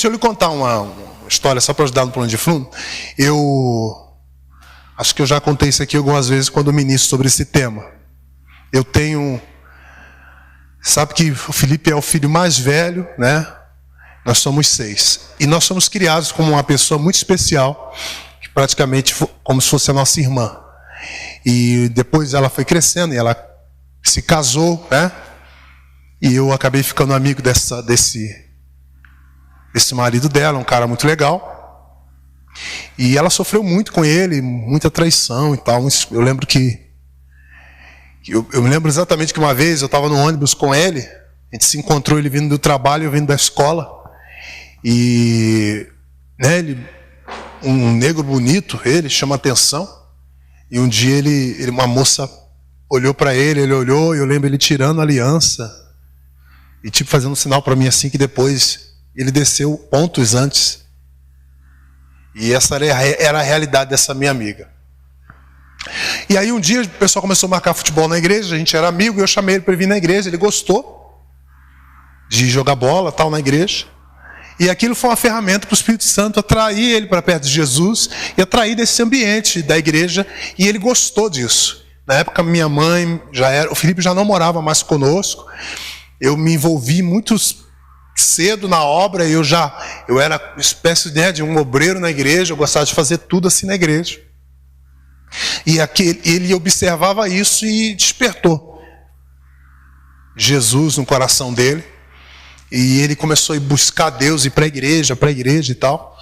deixa eu lhe contar uma história, só para ajudar no plano de fundo. Eu acho que eu já contei isso aqui algumas vezes quando eu ministro sobre esse tema. Eu tenho... Sabe que o Felipe é o filho mais velho, né? Nós somos 6. E nós somos criados como uma pessoa muito especial, praticamente como se fosse a nossa irmã. E depois ela foi crescendo e ela se casou, né? E eu acabei ficando amigo desse marido dela, um cara muito legal. E ela sofreu muito com ele, muita traição e tal. Eu lembro que... Eu me lembro exatamente que uma vez eu estava no ônibus com ele, a gente se encontrou, ele vindo do trabalho e eu vindo da escola. E né, um negro bonito, ele chama atenção. E um dia uma moça olhou para ele, ele olhou, e eu lembro ele tirando a aliança. E tipo fazendo um sinal para mim assim, que depois ele desceu pontos antes. E essa era a realidade dessa minha amiga. E aí um dia o pessoal começou a marcar futebol na igreja, a gente era amigo, e eu chamei ele para vir na igreja, ele gostou de jogar bola tal na igreja. E aquilo foi uma ferramenta para o Espírito Santo atrair ele para perto de Jesus e atrair desse ambiente da igreja, e ele gostou disso. Na época minha mãe o Felipe já não morava mais conosco, eu me envolvi muito cedo na obra, eu era uma espécie de um obreiro na igreja, eu gostava de fazer tudo assim na igreja. E ele observava isso e despertou Jesus no coração dele. E ele começou a buscar Deus, ir para a igreja e tal.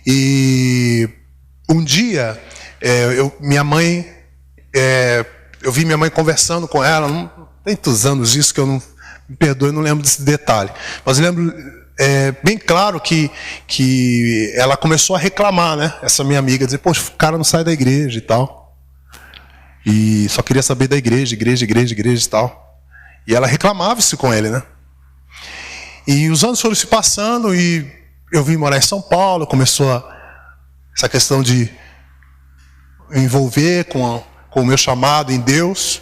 E um dia, eu vi minha mãe conversando com ela, não tem tantos anos isso que eu não... Me perdoe, não lembro desse detalhe. Mas eu lembro bem claro que ela começou a reclamar, né? Essa minha amiga, dizer, poxa, o cara não sai da igreja e tal. E só queria saber da igreja e tal. E ela reclamava isso com ele, né? E os anos foram se passando e eu vim morar em São Paulo, começou essa questão de me envolver com o meu chamado em Deus.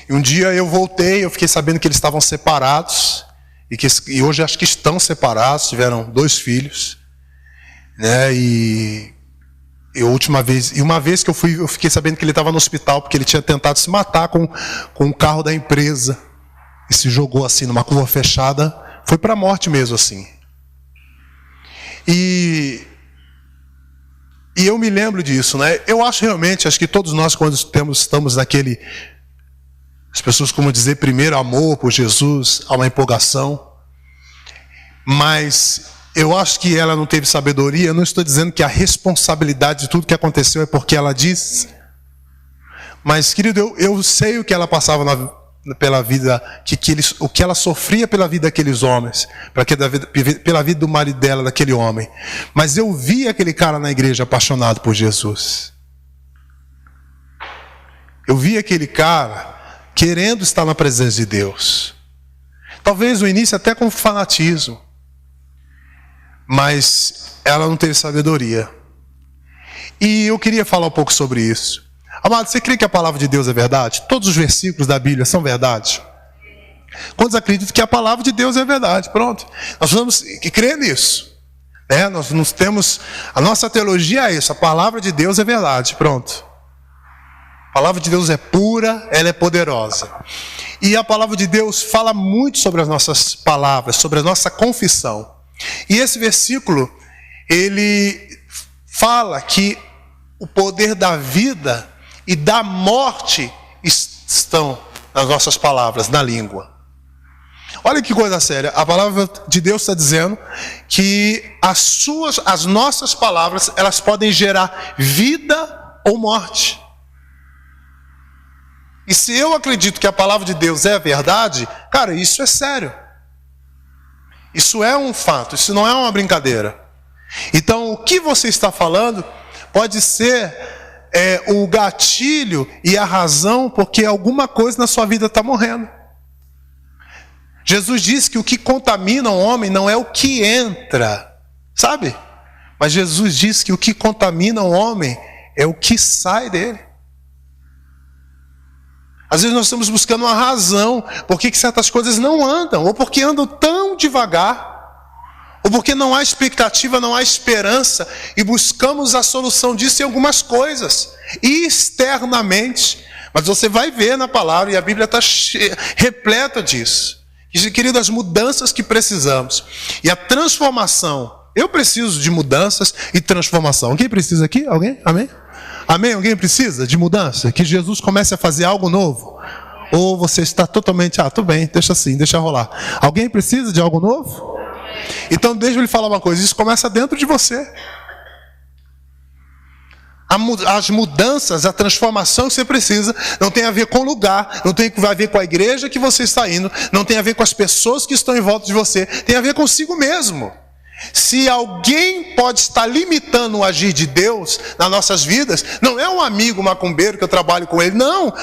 E um dia eu voltei, eu fiquei sabendo que eles estavam separados, e hoje acho que estão separados, tiveram 2 filhos, né? E uma vez que eu fiquei sabendo que ele estava no hospital, porque ele tinha tentado se matar com o carro da empresa, e se jogou assim numa curva fechada, foi para a morte mesmo assim. E eu me lembro disso, né? Eu acho que todos nós, quando estamos naquele... As pessoas costumam dizer primeiro amor por Jesus, há uma empolgação. Mas eu acho que ela não teve sabedoria. Eu não estou dizendo que a responsabilidade de tudo que aconteceu é porque ela disse. Mas, querido, eu sei o que ela passava pela vida, o que ela sofria pela vida daqueles homens, pela vida do marido dela, daquele homem. Mas eu vi aquele cara na igreja apaixonado por Jesus. Eu vi aquele cara querendo estar na presença de Deus. Talvez no início até com fanatismo. Mas ela não teve sabedoria. E eu queria falar um pouco sobre isso. Amado, você crê que a palavra de Deus é verdade? Todos os versículos da Bíblia são verdade? Quantos acreditam que a palavra de Deus é verdade? Pronto. Nós vamos crer nisso. Nós não temos... A nossa teologia é isso. A palavra de Deus é verdade. Pronto. A palavra de Deus é pura, ela é poderosa. E a palavra de Deus fala muito sobre as nossas palavras, sobre a nossa confissão. E esse versículo, ele fala que o poder da vida e da morte estão nas nossas palavras, na língua. Olha que coisa séria. A palavra de Deus está dizendo que as nossas palavras, elas podem gerar vida ou morte. E se eu acredito que a palavra de Deus é a verdade, cara, isso é sério. Isso é um fato, isso não é uma brincadeira. Então, o que você está falando pode ser o gatilho e a razão porque alguma coisa na sua vida está morrendo. Jesus disse que o que contamina o homem não é o que entra, sabe? Mas Jesus disse que o que contamina o homem é o que sai dele. Às vezes nós estamos buscando uma razão por que certas coisas não andam, ou porque andam tão devagar, ou porque não há expectativa, não há esperança, e buscamos a solução disso em algumas coisas, externamente. Mas você vai ver na palavra, e a Bíblia está repleta disso. Querido, as mudanças que precisamos, e a transformação. Eu preciso de mudanças e transformação. Alguém precisa aqui? Alguém? Amém? Amém? Alguém precisa de mudança? Que Jesus comece a fazer algo novo? Ou você está totalmente, tudo bem, deixa assim, deixa rolar. Alguém precisa de algo novo? Então deixa eu lhe falar uma coisa, isso começa dentro de você. As mudanças, a transformação que você precisa, não tem a ver com o lugar, não tem a ver com a igreja que você está indo, não tem a ver com as pessoas que estão em volta de você, tem a ver consigo mesmo. Se alguém pode estar limitando o agir de Deus nas nossas vidas, não é um amigo macumbeiro que eu trabalho com ele, não.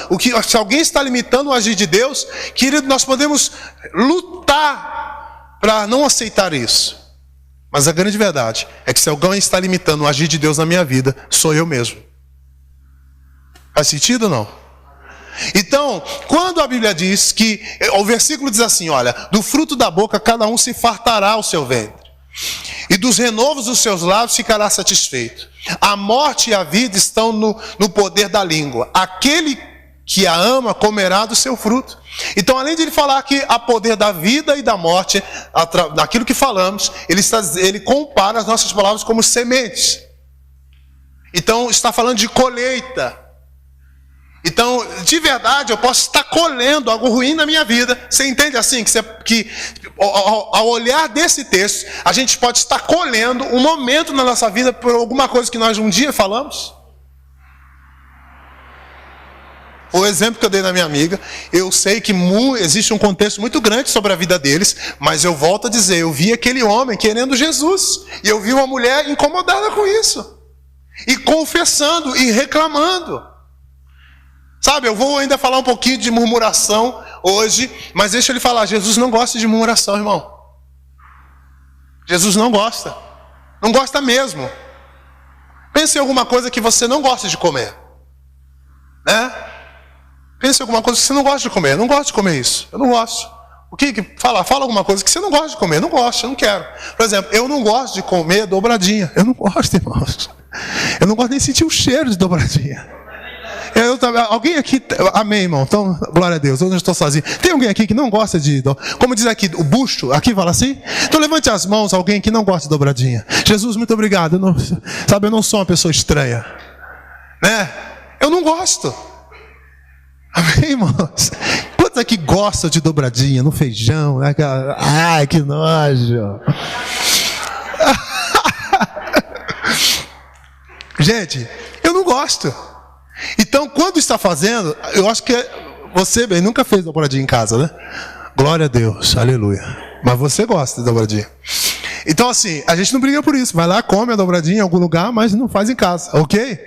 Se alguém está limitando o agir de Deus, querido, nós podemos lutar para não aceitar isso. Mas a grande verdade é que se alguém está limitando o agir de Deus na minha vida, sou eu mesmo. Faz sentido ou não? Então, quando a Bíblia diz que, o versículo diz assim, olha, do fruto da boca cada um se fartará o seu ventre, e dos renovos dos seus lábios ficará satisfeito. A morte e a vida estão no poder da língua. Aquele que a ama comerá do seu fruto. Então, além de ele falar que há poder da vida e da morte, naquilo que falamos, ele compara as nossas palavras como sementes. Então, está falando de colheita. Então, de verdade, eu posso estar colhendo algo ruim na minha vida. Você entende assim? Que ao olhar desse texto, a gente pode estar colhendo um momento na nossa vida por alguma coisa que nós um dia falamos? O exemplo que eu dei na minha amiga, eu sei que existe um contexto muito grande sobre a vida deles, mas eu volto a dizer, eu vi aquele homem querendo Jesus, e eu vi uma mulher incomodada com isso, e confessando, e reclamando. Sabe, eu vou ainda falar um pouquinho de murmuração hoje, mas deixa ele falar, Jesus não gosta de murmuração, irmão. Jesus não gosta. Não gosta mesmo. Pense em alguma coisa que você não gosta de comer. Né? Pense em alguma coisa que você não gosta de comer. Eu não gosto de comer isso. Eu não gosto. Fala alguma coisa que você não gosta de comer. Eu não gosto, eu não quero. Por exemplo, eu não gosto de comer dobradinha. Eu não gosto, irmãos. Eu não gosto nem de sentir o cheiro de dobradinha. Alguém aqui, amém, irmão, então, glória a Deus, eu não estou sozinho. Tem alguém aqui que não gosta como diz aqui, o busto, aqui fala assim? Então levante as mãos, alguém que não gosta de dobradinha. Jesus, muito obrigado, eu não sou uma pessoa estranha, né? Eu não gosto. Amém, irmãos? Quantos aqui gostam de dobradinha no feijão? Né? Ai, que nojo. Gente, eu não gosto. Então, quando está fazendo, eu acho que você bem nunca fez dobradinha em casa, né? Glória a Deus, aleluia. Mas você gosta de dobradinha. Então, assim, a gente não briga por isso. Vai lá, come a dobradinha em algum lugar, mas não faz em casa, ok?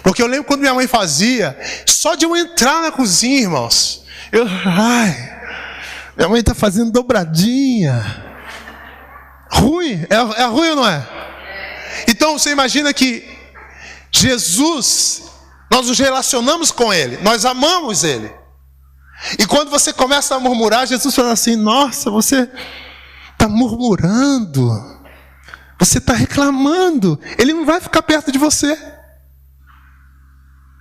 Porque eu lembro quando minha mãe fazia, só de eu entrar na cozinha, irmãos, minha mãe está fazendo dobradinha. Ruim, é ruim ou não é? Então, você imagina que Jesus, nós nos relacionamos com Ele, nós amamos Ele. E quando você começa a murmurar, Jesus fala assim, nossa, você está murmurando, você está reclamando, Ele não vai ficar perto de você.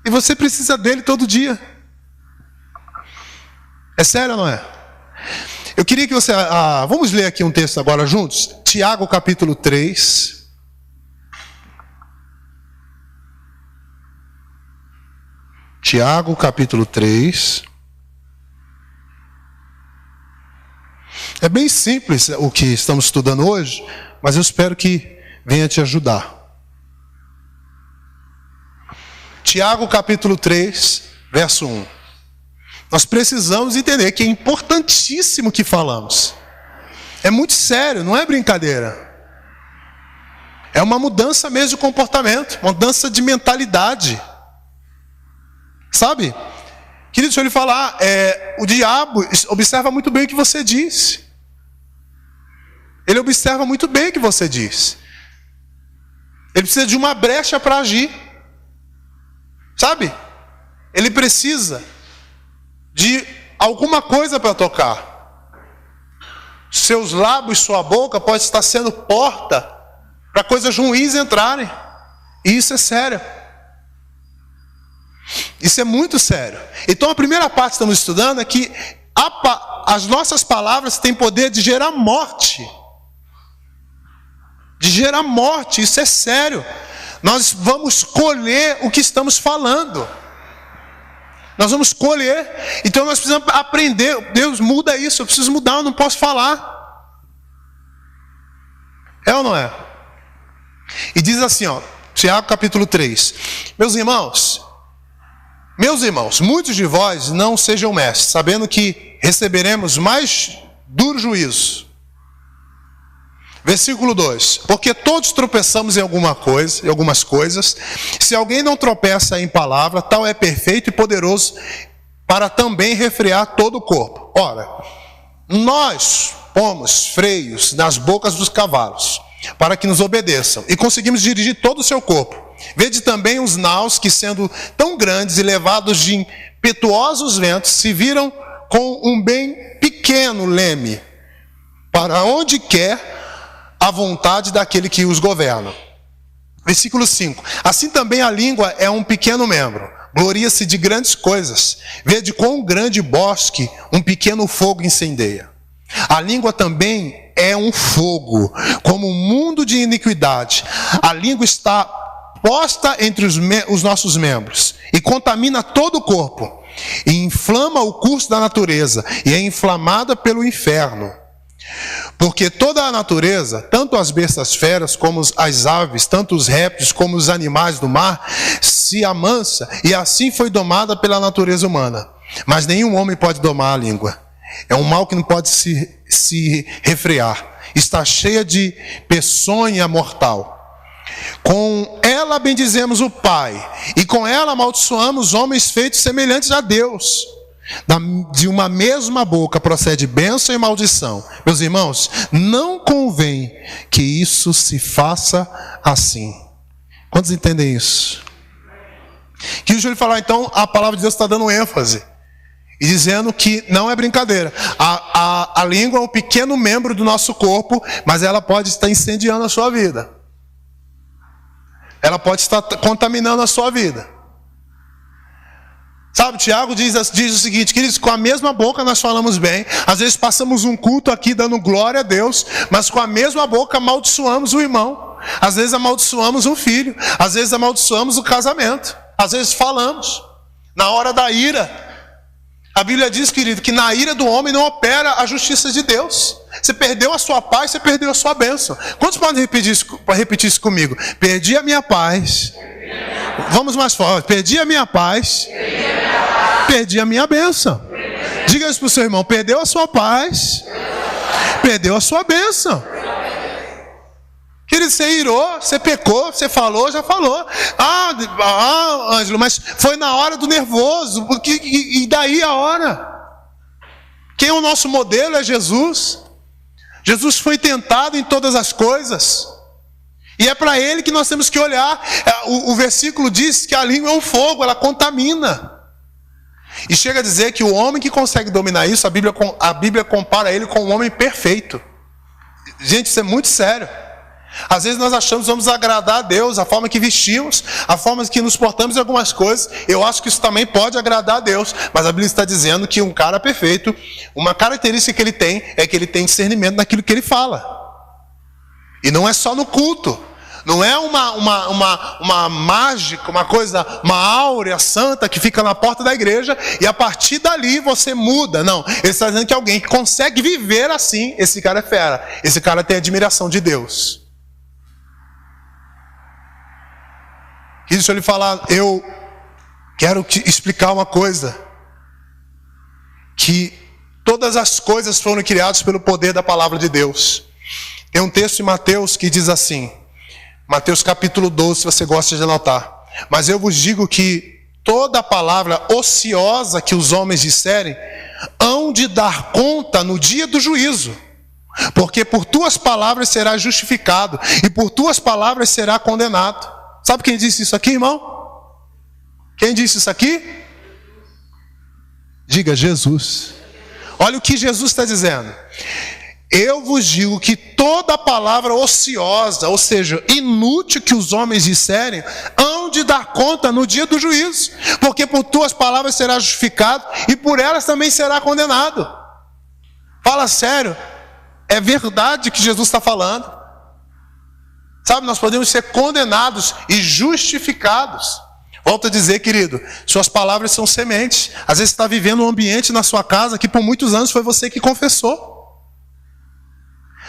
E você precisa dEle todo dia. É sério ou não é? Eu queria que você, vamos ler aqui um texto agora juntos, Tiago capítulo 3. Tiago, capítulo 3. É bem simples o que estamos estudando hoje, mas eu espero que venha te ajudar. Tiago, capítulo 3, verso 1. Nós precisamos entender que é importantíssimo o que falamos. É muito sério, não é brincadeira. É uma mudança mesmo de comportamento, uma mudança de mentalidade. Sabe? Querido, deixa eu lhe falar, o diabo observa muito bem o que você diz. Ele observa muito bem o que você diz. Ele precisa de uma brecha para agir. Sabe? Ele precisa de alguma coisa para tocar. Seus lábios, sua boca pode estar sendo porta para coisas ruins entrarem. E isso é sério. Isso é muito sério. Então a primeira parte que estamos estudando é que as nossas palavras têm poder de gerar morte. De gerar morte, isso é sério. Nós vamos colher o que estamos falando. Nós vamos colher. Então nós precisamos aprender. Deus, muda isso, eu preciso mudar, eu não posso falar. É ou não é? E diz assim, ó, Tiago capítulo 3. Meus irmãos, muitos de vós não sejam mestres, sabendo que receberemos mais duro juízo. Versículo 2. Porque todos tropeçamos em algumas coisas. Se alguém não tropeça em palavra, tal é perfeito e poderoso para também refrear todo o corpo. Ora, nós pomos freios nas bocas dos cavalos, para que nos obedeçam, e conseguimos dirigir todo o seu corpo. Vede também os naus que, sendo tão grandes e levados de impetuosos ventos, se viram com um bem pequeno leme, para onde quer a vontade daquele que os governa. Versículo 5. Assim também a língua é um pequeno membro, gloria-se de grandes coisas. Vede quão grande bosque um pequeno fogo incendeia. A língua também é um fogo, como um mundo de iniquidade. A língua está posta entre os nossos membros e contamina todo o corpo, e inflama o curso da natureza, e é inflamada pelo inferno. Porque toda a natureza, tanto as bestas feras como as aves, tanto os répteis como os animais do mar, se amansa, e assim foi domada pela natureza humana. Mas nenhum homem pode domar a língua. É um mal que não pode se refrear. Está cheia de peçonha mortal. Com ela bendizemos o Pai, e com ela amaldiçoamos homens feitos semelhantes a Deus. De uma mesma boca procede bênção e maldição. Meus irmãos, não convém que isso se faça assim. Quantos entendem isso? Que deixa eu lhe falar, então, a palavra de Deus está dando ênfase e dizendo que não é brincadeira. A língua é um pequeno membro do nosso corpo, mas ela pode estar incendiando a sua vida. Ela pode estar contaminando a sua vida. Sabe, Tiago diz o seguinte, queridos, com a mesma boca nós falamos bem. Às vezes passamos um culto aqui dando glória a Deus, mas com a mesma boca amaldiçoamos o irmão. Às vezes amaldiçoamos um filho, às vezes amaldiçoamos o casamento. Às vezes falamos, na hora da ira. A Bíblia diz, querido, que na ira do homem não opera a justiça de Deus. Você perdeu a sua paz, você perdeu a sua bênção. Quantos podem repetir isso comigo? Perdi a minha paz. Vamos mais forte. Perdi a minha paz. Perdi a minha bênção. Diga isso para o seu irmão. Perdeu a sua paz. Perdeu a sua bênção. Querido, você irou, você pecou, você falou, já falou. Ângelo, mas foi na hora do nervoso. E daí a hora? Quem é o nosso modelo é Jesus. Jesus foi tentado em todas as coisas. E é para ele que nós temos que olhar. O versículo diz que a língua é um fogo, ela contamina. E chega a dizer que o homem que consegue dominar isso, a Bíblia compara ele com um homem perfeito. Gente, isso é muito sério. Às vezes nós achamos que vamos agradar a Deus, a forma que vestimos, a forma que nos portamos em algumas coisas. Eu acho que isso também pode agradar a Deus. Mas a Bíblia está dizendo que um cara perfeito, uma característica que ele tem, é que ele tem discernimento naquilo que ele fala. E não é só no culto. Não é uma mágica, uma coisa, uma áurea santa que fica na porta da igreja e a partir dali você muda. Não, ele está dizendo que alguém que consegue viver assim, esse cara é fera. Esse cara tem admiração de Deus. E deixa eu lhe falar, eu quero te explicar uma coisa. Que todas as coisas foram criadas pelo poder da palavra de Deus. Tem um texto em Mateus que diz assim, Mateus capítulo 12, se você gosta de anotar. Mas eu vos digo que toda palavra ociosa que os homens disserem, hão de dar conta no dia do juízo. Porque por tuas palavras será justificado, e por tuas palavras será condenado. Sabe quem disse isso aqui, irmão? Quem disse isso aqui? Diga Jesus. Olha o que Jesus está dizendo. Eu vos digo que toda palavra ociosa, ou seja, inútil que os homens disserem, hão de dar conta no dia do juízo, porque por tuas palavras será justificado e por elas também será condenado. Fala sério, é verdade que Jesus está falando. Sabe, nós podemos ser condenados e justificados. Volto a dizer, querido, suas palavras são sementes. Às vezes você está vivendo um ambiente na sua casa que por muitos anos foi você que confessou.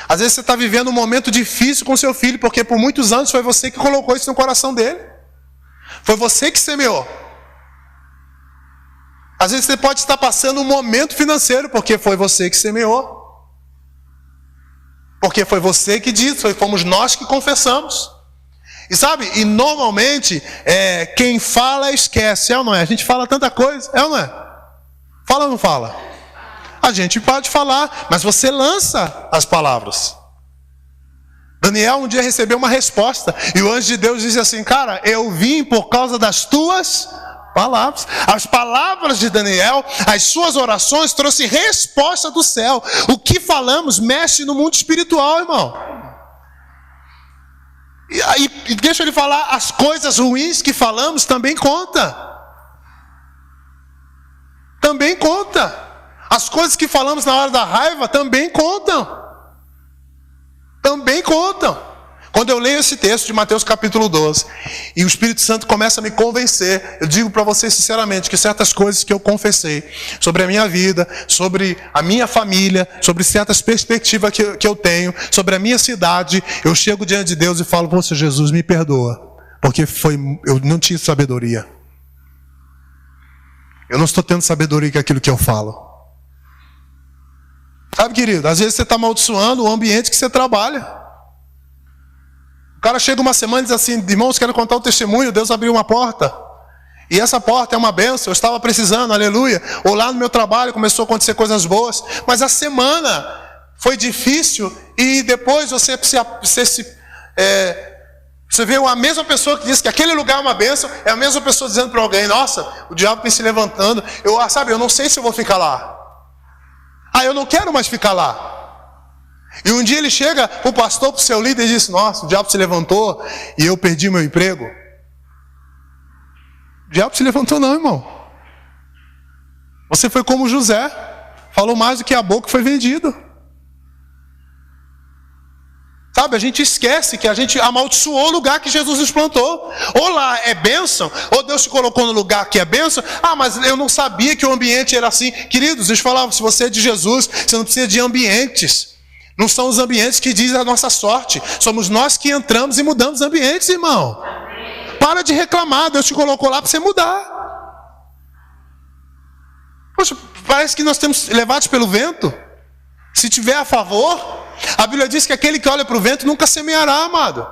Às vezes você está vivendo um momento difícil com seu filho, porque por muitos anos foi você que colocou isso no coração dele. Foi você que semeou. Às vezes você pode estar passando um momento financeiro, porque foi você que semeou. Porque foi você que disse, fomos nós que confessamos. E sabe, e normalmente, quem fala esquece, é ou não é? A gente fala tanta coisa, é ou não é? Fala ou não fala? A gente pode falar, mas você lança as palavras. Daniel um dia recebeu uma resposta, e o anjo de Deus disse assim: cara, eu vim por causa das tuas palavras. As palavras de Daniel, as suas orações trouxe resposta do céu. O que falamos mexe no mundo espiritual, irmão. E deixa ele falar, as coisas ruins que falamos também conta. Também conta. As coisas que falamos na hora da raiva também contam. Também contam. Quando eu leio esse texto de Mateus capítulo 12, e o Espírito Santo começa a me convencer, eu digo para vocês sinceramente que certas coisas que eu confessei sobre a minha vida, sobre a minha família, sobre certas perspectivas que eu tenho, sobre a minha cidade, eu chego diante de Deus e falo: poxa, Jesus, me perdoa, porque eu não tinha sabedoria. Eu não estou tendo sabedoria com aquilo que eu falo. Sabe, querido, às vezes você está amaldiçoando o ambiente que você trabalha. O cara chega uma semana e diz assim: irmãos, quero contar um testemunho, Deus abriu uma porta. E essa porta é uma bênção, eu estava precisando, aleluia. Ou lá no meu trabalho começou a acontecer coisas boas. Mas a semana foi difícil e depois você vê a mesma pessoa que diz que aquele lugar é uma bênção, é a mesma pessoa dizendo para alguém: nossa, o diabo vem se levantando. Eu não sei se eu vou ficar lá. Eu não quero mais ficar lá. E um dia ele chega para o pastor, para o seu líder, e diz: nossa, o diabo se levantou e eu perdi meu emprego. O diabo se levantou não, irmão. Você foi como José, falou mais do que a boca, foi vendido. Sabe, a gente esquece que a gente amaldiçoou o lugar que Jesus nos plantou. Ou lá é bênção, ou Deus te colocou no lugar que é bênção. Mas eu não sabia que o ambiente era assim. Queridos, deixa eu falar, se você é de Jesus, você não precisa de ambientes. Não são os ambientes que dizem a nossa sorte. Somos nós que entramos e mudamos ambientes, irmão. Para de reclamar, Deus te colocou lá para você mudar. Poxa, parece que nós temos levados pelo vento. Se tiver a favor, a Bíblia diz que aquele que olha para o vento nunca semeará, amado.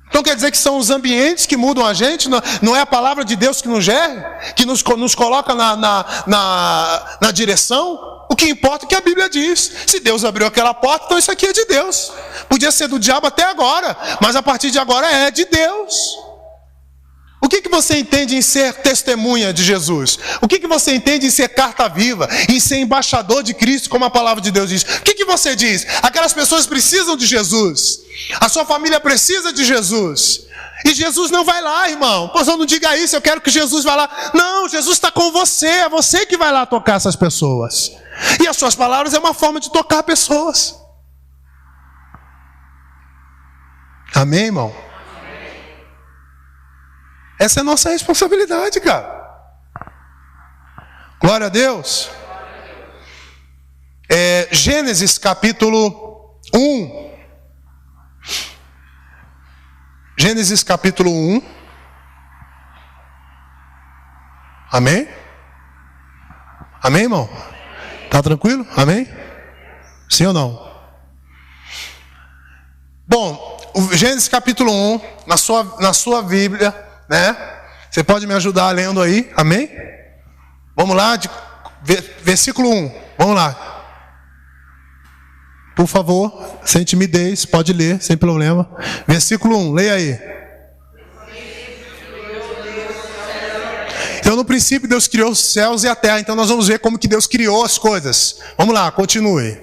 Então quer dizer que são os ambientes que mudam a gente, não é a palavra de Deus que nos gera, que nos coloca na direção. O que importa é o que a Bíblia diz. Se Deus abriu aquela porta, então isso aqui é de Deus. Podia ser do diabo até agora, mas a partir de agora é de Deus. O que você entende em ser testemunha de Jesus? O que você entende em ser carta viva, em ser embaixador de Cristo, como a palavra de Deus diz? O que você diz? Aquelas pessoas precisam de Jesus. A sua família precisa de Jesus. E Jesus não vai lá, irmão. Pois não diga isso, eu quero que Jesus vá lá. Não, Jesus está com você, é você que vai lá tocar essas pessoas. E as suas palavras é uma forma de tocar pessoas. Amém, irmão? Essa é a nossa responsabilidade, cara. Glória a Deus. Gênesis capítulo 1. Gênesis capítulo 1. Amém? Amém, irmão? Tá tranquilo? Amém? Sim ou não? Bom, o Gênesis capítulo 1, na sua Bíblia, né? Você pode me ajudar lendo aí, amém? Vamos lá, versículo 1, vamos lá. Por favor, sem timidez, pode ler, sem problema. Versículo 1, leia aí. Então, no princípio, Deus criou os céus e a terra. Então, nós vamos ver como que Deus criou as coisas. Vamos lá, continue.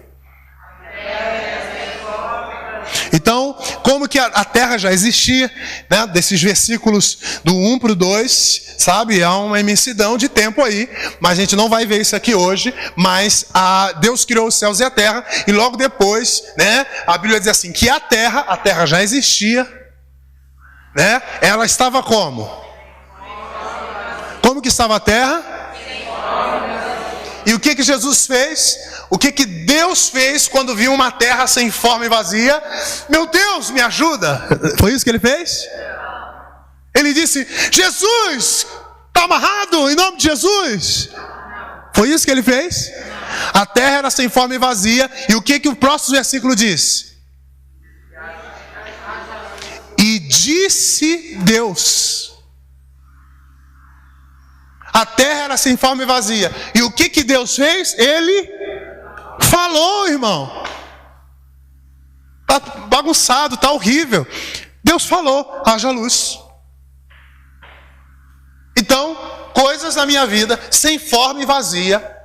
Então, como que a terra já existia, né? Desses versículos do 1 para o 2, sabe? Há uma imensidão de tempo aí, mas a gente não vai ver isso aqui hoje. Mas Deus criou os céus e a terra, e logo depois, né? A Bíblia diz assim, que a terra já existia, né? Ela estava como? Como que estava a terra? E o que Jesus fez? O que Deus fez quando viu uma terra sem forma e vazia? Meu Deus, me ajuda! Foi isso que ele fez? Ele disse, Jesus, está amarrado em nome de Jesus. Foi isso que ele fez? A terra era sem forma e vazia. E o que o próximo versículo diz? E disse Deus. A terra era sem forma e vazia. E o que Deus fez? Ele falou, irmão. Está bagunçado, está horrível. Deus falou, haja luz. Então, coisas na minha vida sem forma e vazia,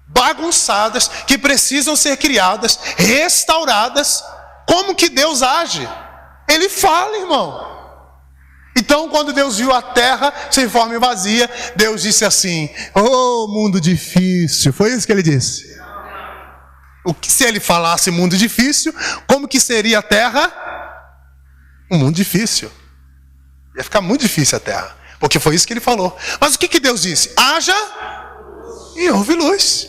bagunçadas, que precisam ser criadas, restauradas. Como que Deus age? Ele fala, irmão. Então, quando Deus viu a terra sem forma e vazia, Deus disse assim, oh, mundo difícil. Foi isso que ele disse. Se ele falasse mundo difícil, como que seria a terra? Um mundo difícil. Ia ficar muito difícil a terra, porque foi isso que ele falou. Mas o que Deus disse? Haja e houve luz.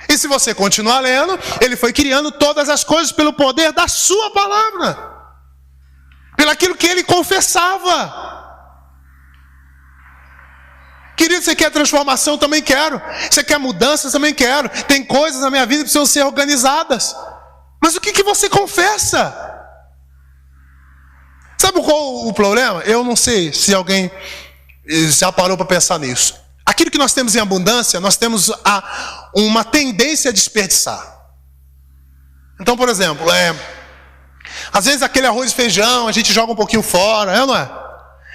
E se você continuar lendo, ele foi criando todas as coisas pelo poder da sua palavra. Pelo aquilo que ele confessava. Querido, você quer transformação? Também quero. Você quer mudanças? Também quero. Tem coisas na minha vida que precisam ser organizadas. Mas o que você confessa? Sabe qual o problema? Eu não sei se alguém já parou para pensar nisso. Aquilo que nós temos em abundância, nós temos uma tendência a desperdiçar. Então, por exemplo, às vezes aquele arroz e feijão, a gente joga um pouquinho fora, não é?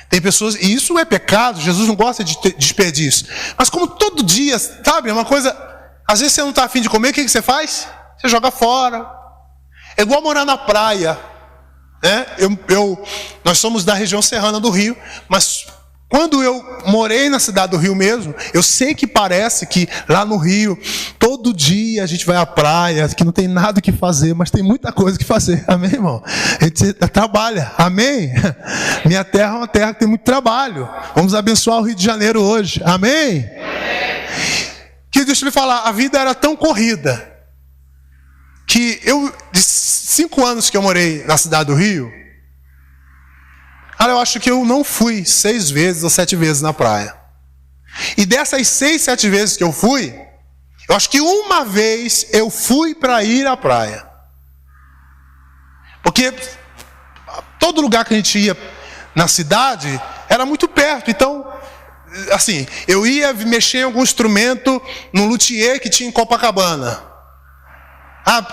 Tem pessoas, e isso é pecado, Jesus não gosta de desperdício. Mas como todo dia, sabe, é uma coisa, às vezes você não está afim de comer, o que você faz? Você joga fora. É igual morar na praia, né? Nós somos da região serrana do Rio, mas quando eu morei na cidade do Rio mesmo, eu sei que parece que lá no Rio, todo dia a gente vai à praia, que não tem nada que fazer, mas tem muita coisa que fazer, amém, irmão? A gente trabalha, amém? Minha terra é uma terra que tem muito trabalho. Vamos abençoar o Rio de Janeiro hoje, amém? Que deixa eu lhe falar, a vida era tão corrida, que de 5 anos que eu morei na cidade do Rio, eu acho que eu não fui 6 vezes ou 7 vezes na praia. E dessas 6, 7 vezes que eu fui, eu acho que uma vez eu fui para ir à praia. Porque todo lugar que a gente ia na cidade era muito perto. Então, assim, eu ia mexer em algum instrumento no luthier que tinha em Copacabana.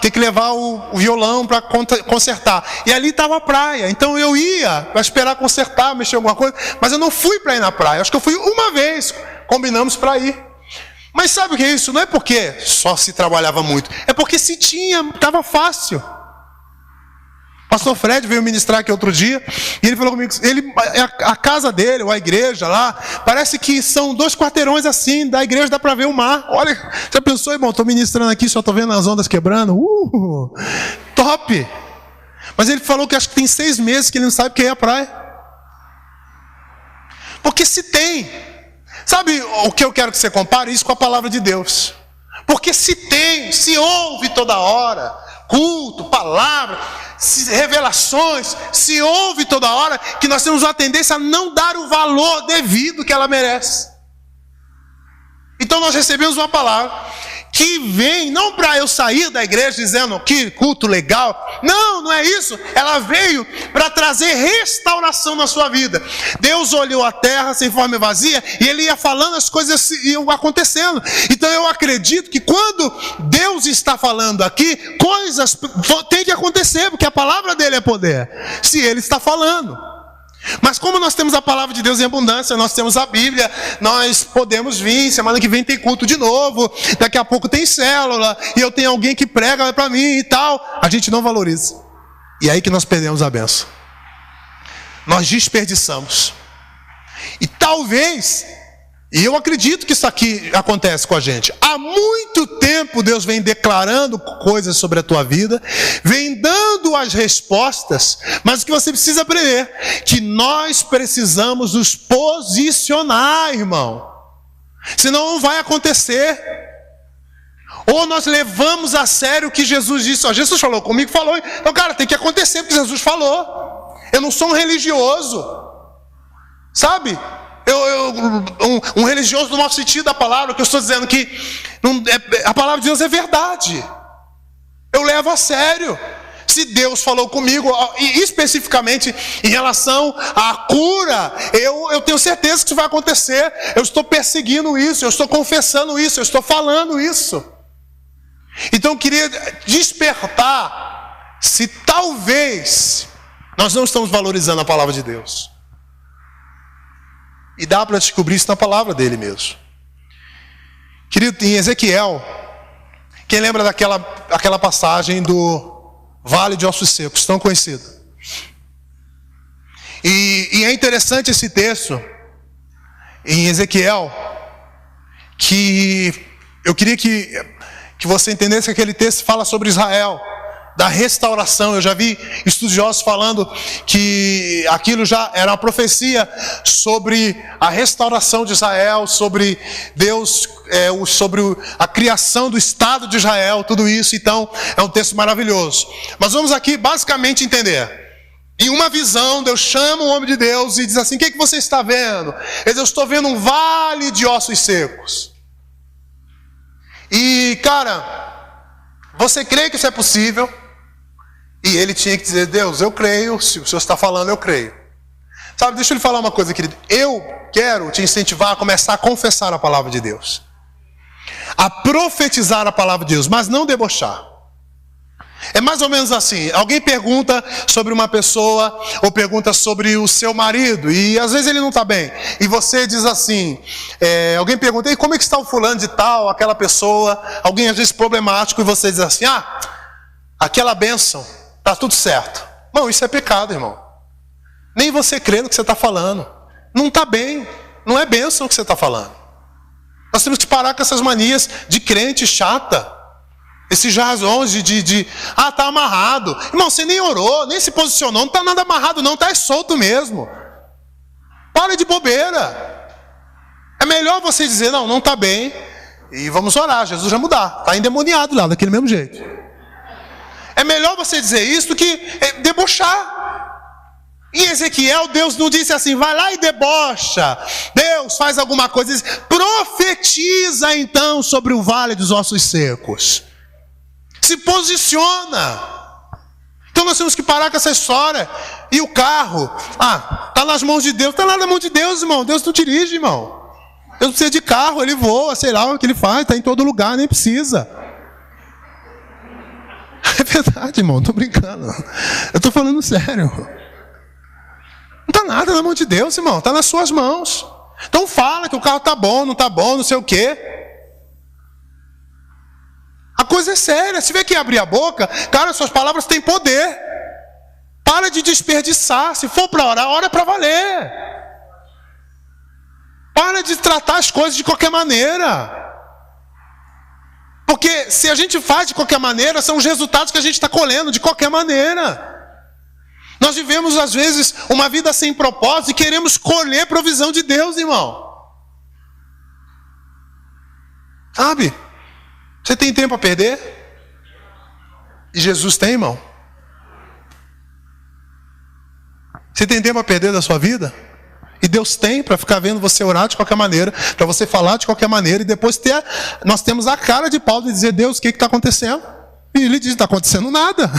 Tem que levar o violão para consertar. E ali estava a praia. Então eu ia para esperar consertar, mexer alguma coisa. Mas eu não fui para ir na praia. Acho que eu fui uma vez. Combinamos para ir. Mas sabe o que é isso? Não é porque só se trabalhava muito. É porque se tinha, estava fácil. Pastor Fred veio ministrar aqui outro dia, e ele falou comigo, a casa dele, ou a igreja lá, parece que são 2 quarteirões assim, da igreja dá para ver o mar. Olha, já pensou, irmão, estou ministrando aqui, só estou vendo as ondas quebrando, top! Mas ele falou que acho que tem 6 meses que ele não sabe o que é a praia. Porque se tem, sabe o que eu quero que você compare? Isso com a palavra de Deus. Porque se tem, se ouve toda hora, culto, palavra, revelações, se ouve toda hora, que nós temos uma tendência a não dar o valor devido que ela merece. Então nós recebemos uma palavra que vem não para eu sair da igreja dizendo que culto legal, não é isso. Ela veio para trazer restauração na sua vida. Deus olhou a terra sem forma e vazia, e Ele ia falando, as coisas iam acontecendo. Então eu acredito que quando Deus está falando aqui, coisas têm que acontecer, porque a palavra dele é poder, se Ele está falando. Mas como nós temos a palavra de Deus em abundância, nós temos a Bíblia, nós podemos vir, semana que vem tem culto de novo, daqui a pouco tem célula, e eu tenho alguém que prega para mim e tal. A gente não valoriza. E é aí que nós perdemos a bênção. Nós desperdiçamos. E talvez, e eu acredito que isso aqui acontece com a gente, há muito tempo Deus vem declarando coisas sobre a tua vida, vem dando as respostas, mas o que você precisa aprender, que nós precisamos nos posicionar, irmão. Senão não vai acontecer. Ou nós levamos a sério o que Jesus disse. Ó, Jesus falou comigo, falou. Então, cara, tem que acontecer porque Jesus falou. Eu não sou um religioso. Sabe? Um religioso no mau sentido da palavra, que eu estou dizendo que a palavra de Deus é verdade. Eu levo a sério. Se Deus falou comigo, e especificamente em relação à cura, eu tenho certeza que isso vai acontecer. Eu estou perseguindo isso, eu estou confessando isso, eu estou falando isso. Então eu queria despertar se talvez nós não estamos valorizando a palavra de Deus. E dá para descobrir isso na palavra dele mesmo. Querido, em Ezequiel, quem lembra daquela passagem do Vale de Ossos Secos, tão conhecido? E é interessante esse texto, em Ezequiel, que eu queria que você entendesse que aquele texto fala sobre Israel, da restauração. Eu já vi estudiosos falando que aquilo já era uma profecia sobre a restauração de Israel, sobre Deus, sobre a criação do Estado de Israel, tudo isso. Então, é um texto maravilhoso. Mas vamos aqui basicamente entender. Em uma visão, Deus chama um homem de Deus e diz assim: o que você está vendo? Ele diz: eu estou vendo um vale de ossos secos. E, cara, você crê que isso é possível? E ele tinha que dizer: Deus, eu creio, se o Senhor está falando, eu creio. Sabe, deixa eu lhe falar uma coisa, querido. Eu quero te incentivar a começar a confessar a palavra de Deus, a profetizar a palavra de Deus, mas não debochar. É mais ou menos assim: alguém pergunta sobre uma pessoa, ou pergunta sobre o seu marido, e às vezes ele não está bem, e você diz assim, alguém pergunta: e como é que está o fulano de tal, aquela pessoa, alguém às vezes problemático, e você diz assim: aquela bênção, está tudo certo. Não, isso é pecado, irmão. Nem você crê no que você está falando. Não está bem, não é bênção o que você está falando. Nós temos que parar com essas manias de crente chata. Esses jargões está amarrado. Irmão, você nem orou, nem se posicionou, não está nada amarrado não, está solto mesmo. Para de bobeira. É melhor você dizer: não está bem, e vamos orar, Jesus vai mudar. Está endemoniado lá, daquele mesmo jeito. É melhor você dizer isso do que debochar. Em Ezequiel, Deus não disse assim: vai lá e debocha. Deus faz alguma coisa, diz: profetiza então sobre o vale dos ossos secos. Se posiciona. Então nós temos que parar com essa história. E o carro, está nas mãos de Deus. Está lá na mão de Deus, irmão. Deus não dirige, irmão. Deus não precisa de carro, ele voa, sei lá o que ele faz, está em todo lugar, nem precisa. É verdade, irmão, estou brincando. Eu estou falando sério. Não está nada na mão de Deus, irmão, está nas suas mãos. Então fala que o carro está bom, não está bom, não sei o quê. A coisa é séria. Se tiver que abrir a boca, cara, suas palavras têm poder. Para de desperdiçar. Se for para orar, ora para valer. Para de tratar as coisas de qualquer maneira. Porque se a gente faz de qualquer maneira, são os resultados que a gente está colhendo de qualquer maneira. Nós vivemos às vezes uma vida sem propósito e queremos colher provisão de Deus, irmão. Sabe? Você tem tempo a perder? E Jesus tem, irmão? Você tem tempo a perder da sua vida? E Deus tem para ficar vendo você orar de qualquer maneira, para você falar de qualquer maneira, e depois nós temos a cara de pau de dizer: Deus, o que está acontecendo? E ele diz: não está acontecendo nada.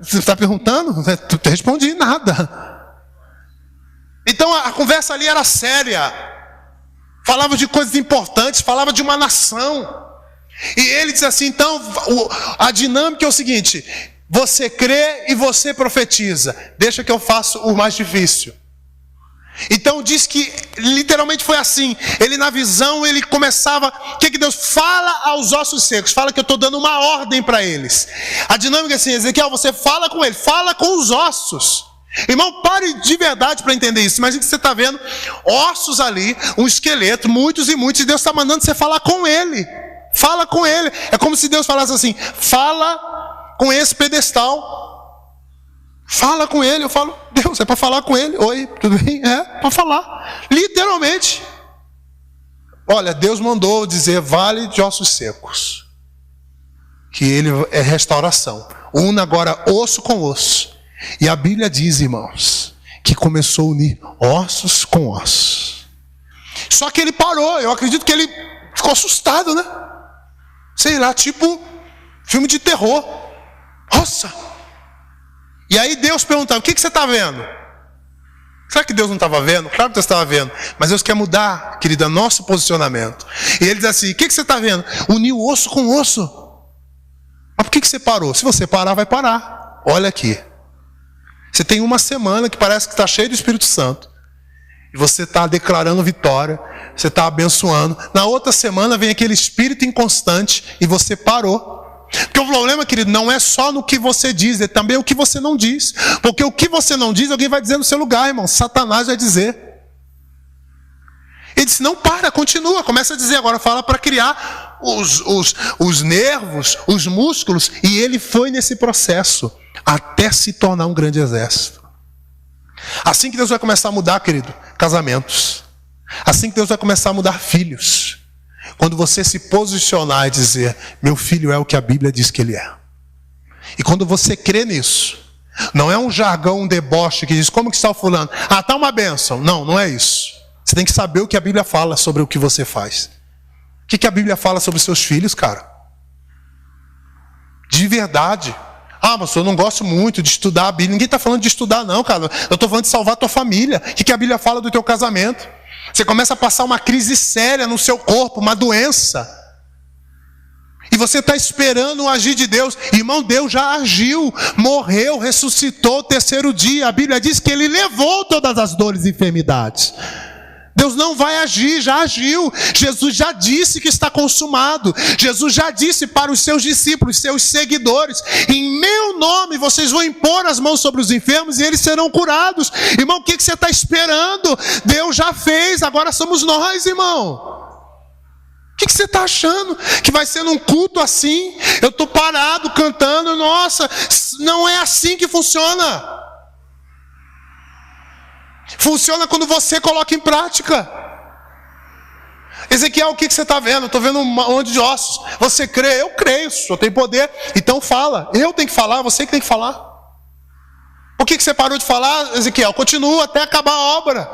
Você está perguntando? Tu te respondi nada. Então a conversa ali era séria. Falava de coisas importantes, falava de uma nação. E ele diz assim: então, a dinâmica é o seguinte: você crê e você profetiza. Deixa que eu faço o mais difícil. Então diz que literalmente foi assim. Ele na visão, ele começava, o que Deus fala aos ossos secos? Fala que eu estou dando uma ordem para eles. A dinâmica é assim, Ezequiel, você fala com ele, fala com os ossos. Irmão, pare de verdade para entender isso. Imagina que você está vendo ossos ali, um esqueleto, muitos e muitos, e Deus está mandando você falar com ele. Fala com ele. É como se Deus falasse assim, fala com esse pedestal. Fala com ele. Eu falo, Deus, é para falar com ele? Oi, tudo bem? É, para falar. Literalmente. Olha, Deus mandou dizer vale de ossos secos. Que ele é restauração. Una agora osso com osso. E a Bíblia diz, irmãos, que começou a unir ossos com ossos. Só que ele parou. Eu acredito que ele ficou assustado, né? Sei lá, tipo filme de terror. Nossa! E aí Deus perguntava, o que você está vendo? Será que Deus não estava vendo? Claro que Deus estava vendo. Mas Deus quer mudar, querida, nosso posicionamento. E ele diz assim, o que você está vendo? Unir o osso com o osso. Mas por que você parou? Se você parar, vai parar. Olha aqui. Você tem uma semana que parece que está cheio do Espírito Santo. E você está declarando vitória. Você está abençoando. Na outra semana vem aquele espírito inconstante e você parou. Porque o problema, querido, não é só no que você diz, é também o que você não diz. Porque o que você não diz, alguém vai dizer no seu lugar, irmão. Satanás vai dizer. Ele disse, não para, continua. Começa a dizer, agora fala para criar os nervos, os músculos. E ele foi nesse processo, até se tornar um grande exército. Assim que Deus vai começar a mudar, querido, casamentos. Assim que Deus vai começar a mudar filhos. Quando você se posicionar e dizer, meu filho é o que a Bíblia diz que ele é. E quando você crê nisso, não é um jargão, um deboche que diz, como que está o fulano? Ah, está uma bênção. Não, não é isso. Você tem que saber o que a Bíblia fala sobre o que você faz. O que a Bíblia fala sobre os seus filhos, cara? De verdade. Ah, mas eu não gosto muito de estudar a Bíblia. Ninguém está falando de estudar não, cara. Eu estou falando de salvar a tua família. O que a Bíblia fala do teu casamento? Você começa a passar uma crise séria no seu corpo, uma doença. E você está esperando o agir de Deus. Irmão, Deus já agiu, morreu, ressuscitou o terceiro dia. A Bíblia diz que Ele levou todas as dores e enfermidades. Deus não vai agir, já agiu. Jesus já disse que está consumado. Jesus já disse para os seus discípulos, seus seguidores, em meu nome vocês vão impor as mãos sobre os enfermos e eles serão curados. Irmão, o que você está esperando? Deus já fez, agora somos nós, irmão. O que você está achando? Que vai ser num culto assim? Eu estou parado cantando, nossa, não é assim que funciona. Funciona quando você coloca em prática. Ezequiel, o que você está vendo? Eu estou vendo um monte de ossos. Você crê? Eu creio, o Senhor tem poder. Então fala. Eu tenho que falar, você que tem que falar. Por que você parou de falar, Ezequiel? Continua até acabar a obra.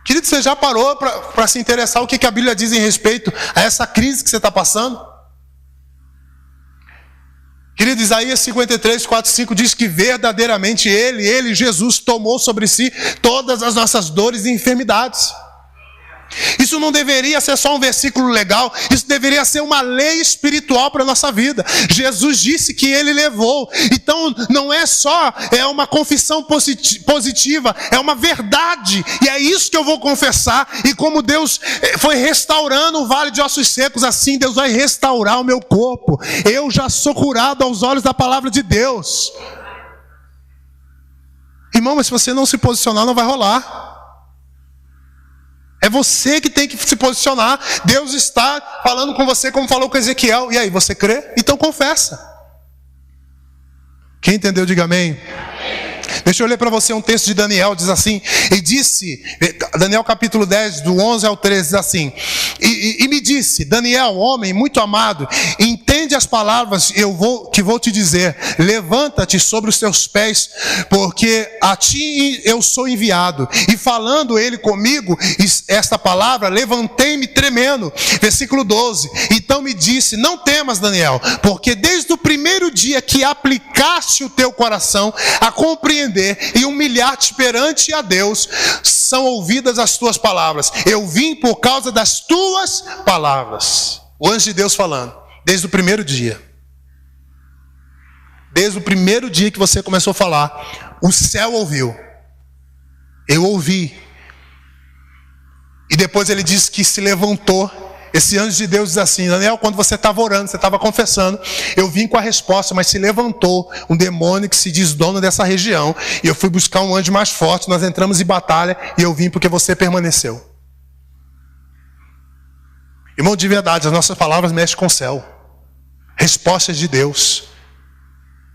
Querido, você já parou para se interessar o que a Bíblia diz em respeito a essa crise que você está passando? Querido, Isaías 53, 4, 5 diz que verdadeiramente Ele, Jesus, tomou sobre si todas as nossas dores e enfermidades. Isso não deveria ser só um versículo legal, isso deveria ser uma lei espiritual para a nossa vida. Jesus disse que Ele levou. Então não é só uma confissão positiva, é uma verdade. E é isso que eu vou confessar. E como Deus foi restaurando o vale de ossos secos, assim Deus vai restaurar o meu corpo. Eu já sou curado aos olhos da palavra de Deus. Irmão, mas se você não se posicionar, não vai rolar. É você que tem que se posicionar. Deus está falando com você como falou com Ezequiel. E aí, você crê? Então confessa. Quem entendeu, diga amém. Deixa eu ler para você um texto de Daniel, diz assim, e disse, Daniel capítulo 10, do 11 ao 13, diz assim, e me disse, Daniel, homem muito amado, entende as palavras que vou te dizer, levanta-te sobre os teus pés, porque a ti eu sou enviado. E falando ele comigo, esta palavra, levantei-me tremendo. Versículo 12, então me disse, não temas, Daniel, porque desde o primeiro dia que aplicaste o teu coração a compreender e humilhar-te perante a Deus, são ouvidas as tuas palavras. Eu vim por causa das tuas palavras. O anjo de Deus falando, desde o primeiro dia. Desde o primeiro dia que você começou a falar, o céu ouviu. Eu ouvi. E depois ele disse que se levantou. Esse anjo de Deus diz assim: Daniel, quando você estava orando, você estava confessando, eu vim com a resposta, mas se levantou um demônio que se diz dono dessa região. E eu fui buscar um anjo mais forte, nós entramos em batalha e eu vim porque você permaneceu. Irmão, de verdade, as nossas palavras mexem com o céu. Respostas de Deus.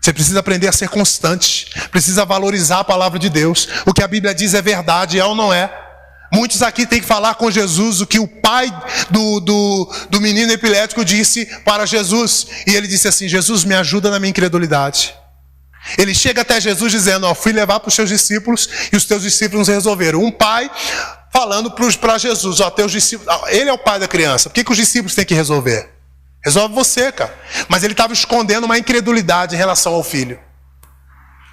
Você precisa aprender a ser constante. Precisa valorizar a palavra de Deus. O que a Bíblia diz é verdade, é ou não é? Muitos aqui têm que falar com Jesus o que o pai do menino epilético disse para Jesus. E ele disse assim: Jesus, me ajuda na minha incredulidade. Ele chega até Jesus dizendo: fui levar para os seus discípulos e os teus discípulos resolveram. Um pai falando para Jesus: teus discípulos, ele é o pai da criança. Por que os discípulos têm que resolver? Resolve você, cara. Mas ele estava escondendo uma incredulidade em relação ao filho.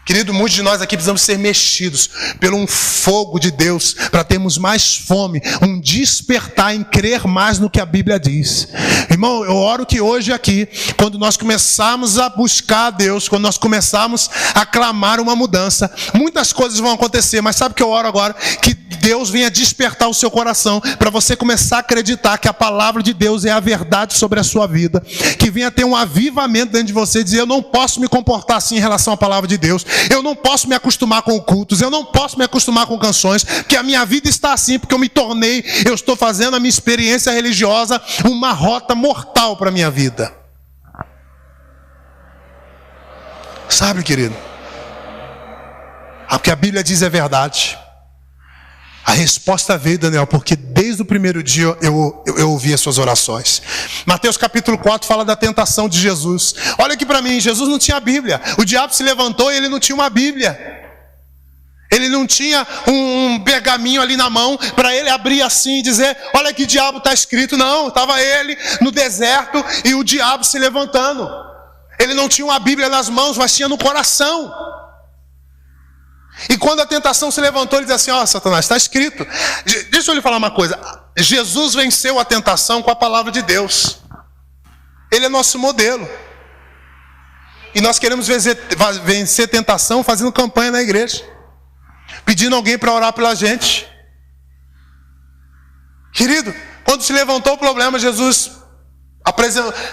Querido, muitos de nós aqui precisamos ser mexidos pelo um fogo de Deus para termos mais fome, um despertar em crer mais no que a Bíblia diz. Irmão, eu oro que hoje aqui, quando nós começarmos a buscar a Deus, quando nós começarmos a clamar uma mudança, muitas coisas vão acontecer, mas sabe o que eu oro agora? Que Deus venha despertar o seu coração para você começar a acreditar que a palavra de Deus é a verdade sobre a sua vida, que venha ter um avivamento dentro de você e dizer: eu não posso me comportar assim em relação à palavra de Deus. Eu não posso me acostumar com cultos, eu não posso me acostumar com canções, porque a minha vida está assim, porque eu estou fazendo a minha experiência religiosa uma rota mortal para a minha vida. Sabe, querido? O que a Bíblia diz é verdade. A resposta veio, Daniel, porque desde o primeiro dia eu ouvi as suas orações. Mateus capítulo 4 fala da tentação de Jesus. Olha aqui para mim, Jesus não tinha Bíblia. O diabo se levantou e ele não tinha uma Bíblia. Ele não tinha um pergaminho ali na mão para ele abrir assim e dizer: olha que diabo está escrito. Não, estava ele no deserto e o diabo se levantando. Ele não tinha uma Bíblia nas mãos, mas tinha no coração. E quando a tentação se levantou, ele disse assim: Satanás, está escrito. Deixa eu lhe falar uma coisa. Jesus venceu a tentação com a palavra de Deus. Ele é nosso modelo. E nós queremos vencer tentação fazendo campanha na igreja, pedindo alguém para orar pela gente. Querido, quando se levantou o problema, Jesus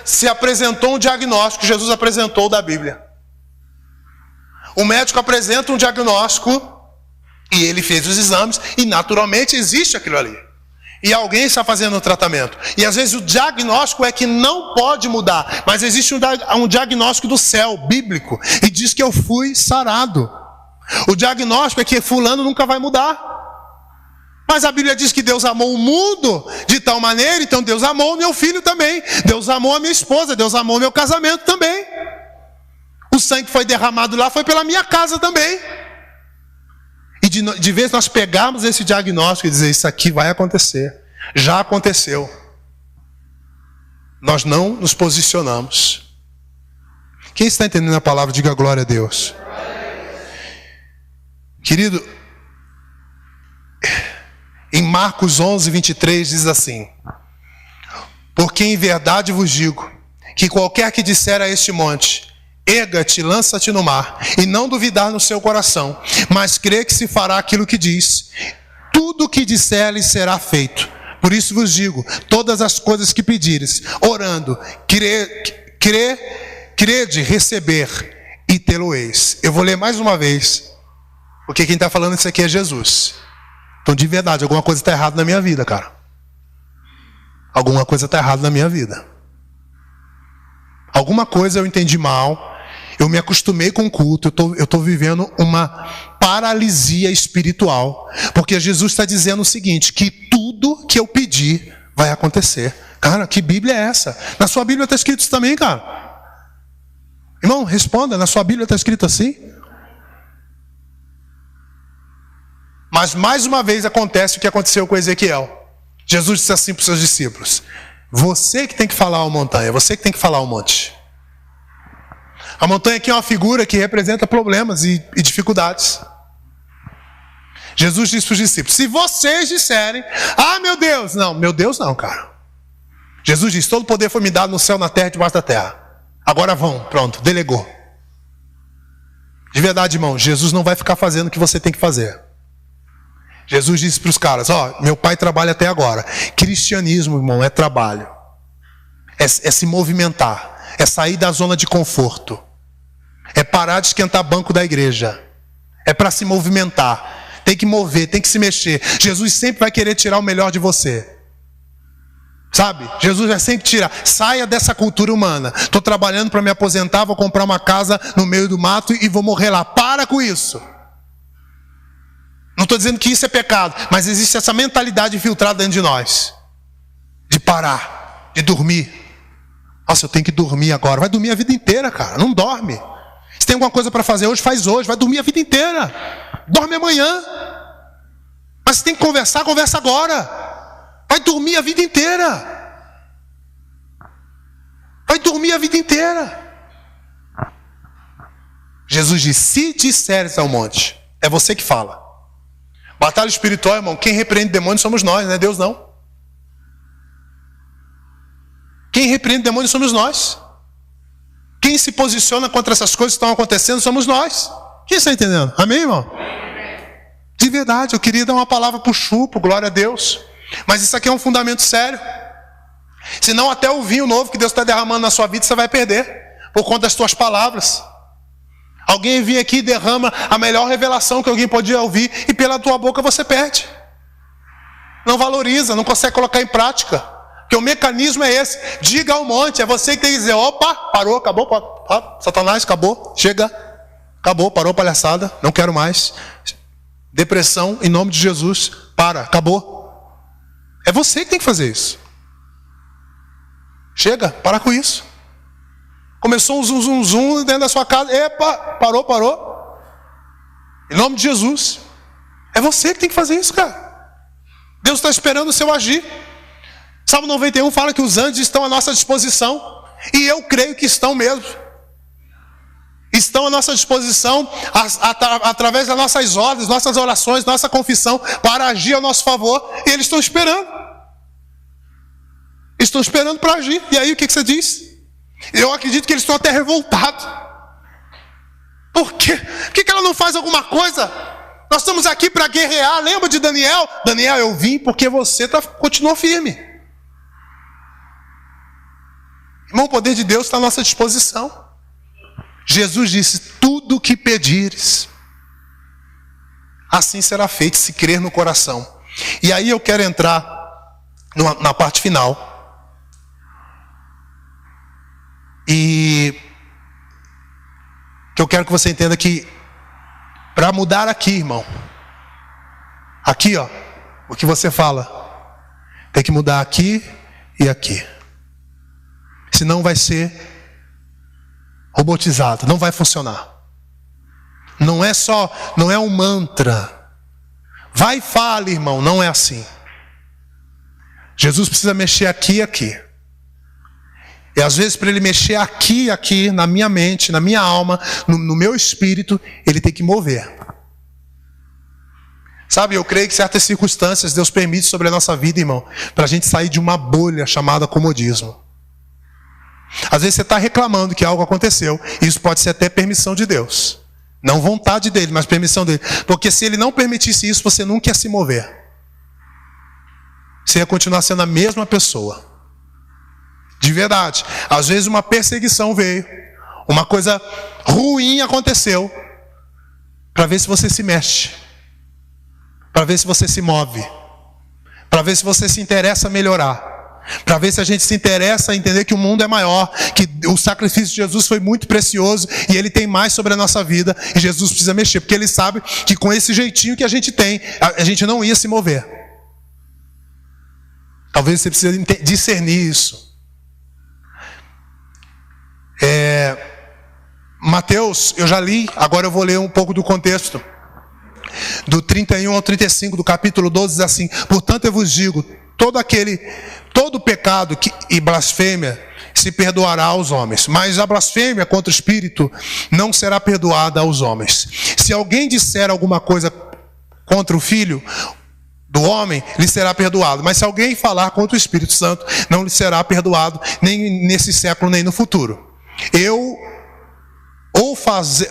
se apresentou um diagnóstico. Jesus apresentou da Bíblia. O médico apresenta um diagnóstico e ele fez os exames e naturalmente existe aquilo ali. E alguém está fazendo o tratamento. E às vezes o diagnóstico é que não pode mudar, mas existe um diagnóstico do céu, bíblico, e diz que eu fui sarado. O diagnóstico é que fulano nunca vai mudar. Mas a Bíblia diz que Deus amou o mundo de tal maneira, então Deus amou o meu filho também. Deus amou a minha esposa, Deus amou o meu casamento também. O sangue que foi derramado lá foi pela minha casa também. E de vez nós pegarmos esse diagnóstico e dizer: isso aqui vai acontecer, já aconteceu, nós não nos posicionamos. Quem está entendendo a palavra, diga glória a Deus. Querido, em Marcos 11, 23 diz assim: porque em verdade vos digo, que qualquer que disser a este monte: erga-te, lança-te no mar, e não duvidar no seu coração, mas crê que se fará aquilo que diz, tudo o que disser lhe será feito. Por isso vos digo, todas as coisas que pedires, orando, crede receber, e tê-lo-eis. Eu vou ler mais uma vez, porque quem está falando isso aqui é Jesus. Então, de verdade, alguma coisa está errada na minha vida, cara. Alguma coisa está errada na minha vida. Alguma coisa eu entendi mal. Eu me acostumei com o culto. Eu estou vivendo uma paralisia espiritual. Porque Jesus está dizendo o seguinte: que tudo que eu pedir vai acontecer. Cara, que Bíblia é essa? Na sua Bíblia está escrito isso também, cara. Irmão, responda. Na sua Bíblia está escrito assim? Mas mais uma vez acontece o que aconteceu com Ezequiel. Jesus disse assim para os seus discípulos: você que tem que falar a montanha, você que tem que falar ao monte. A montanha aqui é uma figura que representa problemas e dificuldades. Jesus disse para os discípulos: se vocês disserem: ah, meu Deus. Não, meu Deus não, cara. Jesus disse: todo poder foi me dado no céu, na terra e debaixo da terra. Agora vão, pronto, delegou. De verdade, irmão, Jesus não vai ficar fazendo o que você tem que fazer. Jesus disse para os caras, meu pai trabalha até agora. Cristianismo, irmão, é trabalho. É se movimentar. É sair da zona de conforto. É parar de esquentar banco da igreja. É para se movimentar. Tem que mover, tem que se mexer. Jesus sempre vai querer tirar o melhor de você. Sabe? Jesus vai sempre tirar. Saia dessa cultura humana. Estou trabalhando para me aposentar, vou comprar uma casa no meio do mato e vou morrer lá. Para com isso. Não estou dizendo que isso é pecado, mas existe essa mentalidade infiltrada dentro de nós. De parar, de dormir. Nossa, eu tenho que dormir agora. Vai dormir a vida inteira, cara. Não dorme. Se tem alguma coisa para fazer hoje, faz hoje. Vai dormir a vida inteira. Dorme amanhã. Mas se tem que conversar, conversa agora. Vai dormir a vida inteira. Vai dormir a vida inteira. Jesus disse, se disseres ao monte, é você que fala. Batalha espiritual, irmão, quem repreende demônios somos nós, não é Deus não. Quem repreende demônios somos nós. Quem se posiciona contra essas coisas que estão acontecendo somos nós. Quem está entendendo? Amém, irmão? De verdade, eu queria dar uma palavra para o chupo, glória a Deus. Mas isso aqui é um fundamento sério. Senão até o vinho novo que Deus está derramando na sua vida você vai perder. Por conta das suas palavras. Alguém vem aqui e derrama a melhor revelação que alguém podia ouvir e pela tua boca você perde. Não valoriza, não consegue colocar em prática. Porque o mecanismo é esse. Diga ao monte, é você que tem que dizer, opa, parou, acabou, Satanás, acabou, chega, acabou, parou palhaçada, não quero mais. Depressão, em nome de Jesus, acabou. É você que tem que fazer isso. Chega, para com isso. Começou um zum dentro da sua casa. Epa, parou. Em nome de Jesus. É você que tem que fazer isso, cara. Deus está esperando o seu agir. Salmo 91 fala que os anjos estão à nossa disposição. E eu creio que estão mesmo. Estão à nossa disposição através das nossas ordens, nossas orações, nossa confissão, para agir ao nosso favor. E eles estão esperando. Estão esperando para agir. E aí o que você diz? Eu acredito que eles estão até revoltados. Por quê? Por que ela não faz alguma coisa? Nós estamos aqui para guerrear. Lembra de Daniel? Daniel, eu vim porque você continuou firme. Irmão, o poder de Deus está à nossa disposição. Jesus disse, tudo o que pedires, assim será feito, se crer no coração. E aí eu quero entrar na parte final. E que eu quero que você entenda que para mudar aqui, irmão, aqui, o que você fala, tem que mudar aqui e aqui. Senão vai ser robotizado, não vai funcionar. Não é um mantra. Vai e fale, irmão, não é assim. Jesus precisa mexer aqui e aqui. E às vezes para ele mexer aqui e aqui, na minha mente, na minha alma, no meu espírito, ele tem que mover. Sabe, eu creio que certas circunstâncias Deus permite sobre a nossa vida, irmão, para a gente sair de uma bolha chamada comodismo. Às vezes você está reclamando que algo aconteceu, e isso pode ser até permissão de Deus. Não vontade dele, mas permissão dele. Porque se ele não permitisse isso, você nunca ia se mover. Você ia continuar sendo a mesma pessoa. De verdade. Às vezes uma perseguição veio, uma coisa ruim aconteceu, para ver se você se mexe, para ver se você se move, para ver se você se interessa a melhorar, para ver se a gente se interessa a entender que o mundo é maior, que o sacrifício de Jesus foi muito precioso e ele tem mais sobre a nossa vida e Jesus precisa mexer, porque ele sabe que com esse jeitinho que a gente tem, a gente não ia se mover. Talvez você precise discernir isso. Mateus, eu já li, agora eu vou ler um pouco do contexto. Do 31 ao 35 do capítulo 12 diz assim: portanto eu vos digo, todo pecado e blasfêmia se perdoará aos homens, mas a blasfêmia contra o Espírito não será perdoada aos homens. Se alguém disser alguma coisa contra o Filho do homem, lhe será perdoado, mas se alguém falar contra o Espírito Santo, não lhe será perdoado, nem nesse século, nem no futuro.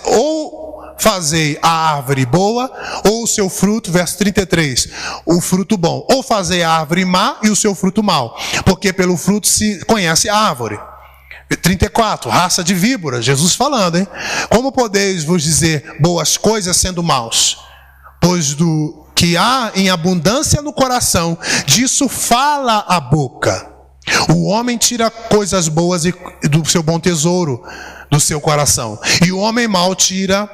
Ou fazei a árvore boa, ou o seu fruto, verso 33, o fruto bom. Ou fazei a árvore má e o seu fruto mau, porque pelo fruto se conhece a árvore. 34, raça de víboras, Jesus falando, hein? Como podeis vos dizer boas coisas sendo maus? Pois do que há em abundância no coração, disso fala a boca. O homem tira coisas boas do seu bom tesouro, do seu coração. E o homem mau tira,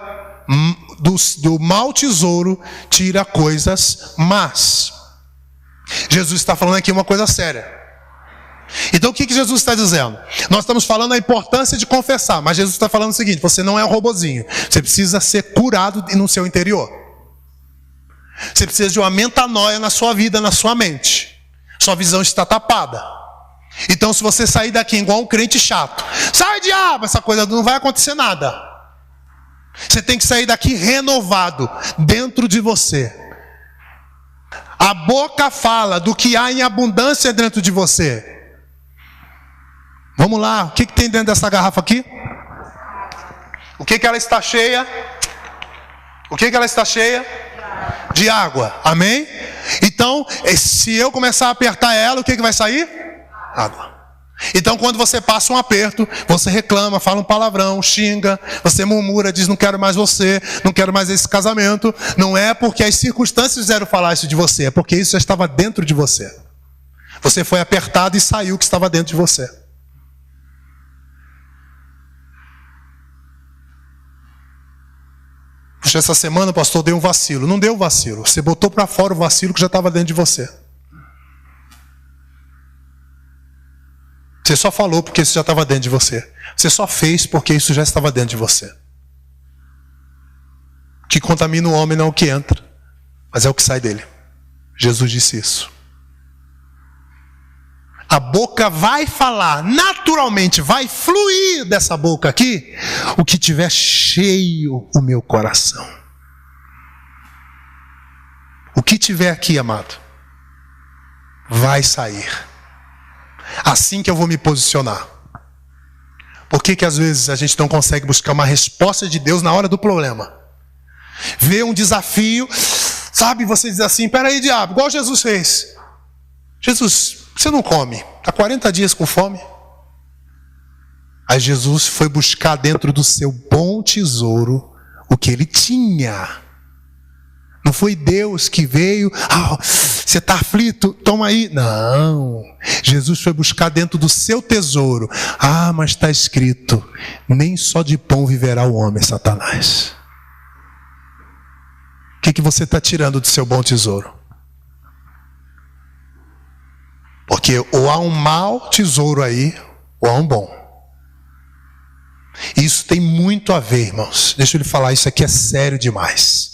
do mau tesouro, tira coisas más. Jesus está falando aqui uma coisa séria. Então o que Jesus está dizendo? Nós estamos falando da importância de confessar, mas Jesus está falando o seguinte: você não é um robozinho, você precisa ser curado no seu interior. Você precisa de uma metanoia na sua vida, na sua mente. Sua visão está tapada. Então se você sair daqui igual um crente chato, sai diabo, essa coisa não vai acontecer nada. Você tem que sair daqui renovado dentro de você. A boca fala do que há em abundância dentro de você. Vamos lá, o que tem dentro dessa garrafa aqui? O que ela está cheia? O que ela está cheia? De água, amém? Então, se eu começar a apertar ela, o que vai sair? Água. Então, quando você passa um aperto, você reclama, fala um palavrão, xinga, você murmura, diz: não quero mais você, não quero mais esse casamento. Não é porque as circunstâncias fizeram falar isso de você, é porque isso já estava dentro de você. Você foi apertado e saiu o que estava dentro de você. Puxa, essa semana o pastor deu um vacilo. Não deu vacilo, você botou para fora o vacilo que já estava dentro de você. Você só falou porque isso já estava dentro de você. Você só fez porque isso já estava dentro de você. O que contamina o homem não é o que entra, mas é o que sai dele. Jesus disse isso. A boca vai falar, naturalmente vai fluir dessa boca aqui o que tiver cheio o meu coração. O que tiver aqui, amado, vai sair. Assim que eu vou me posicionar. Por que às vezes a gente não consegue buscar uma resposta de Deus na hora do problema? Vê um desafio, sabe, você diz assim: peraí, diabo, igual Jesus fez. Jesus, você não come, está 40 dias com fome. Aí Jesus foi buscar dentro do seu bom tesouro o que ele tinha. Não foi Deus que veio: você está aflito, toma aí. Não, Jesus foi buscar dentro do seu tesouro. Mas está escrito: nem só de pão viverá o homem, Satanás. O que você está tirando do seu bom tesouro? Porque ou há um mau tesouro aí, ou há um bom. Isso tem muito a ver, irmãos. Deixa eu lhe falar, isso aqui é sério demais.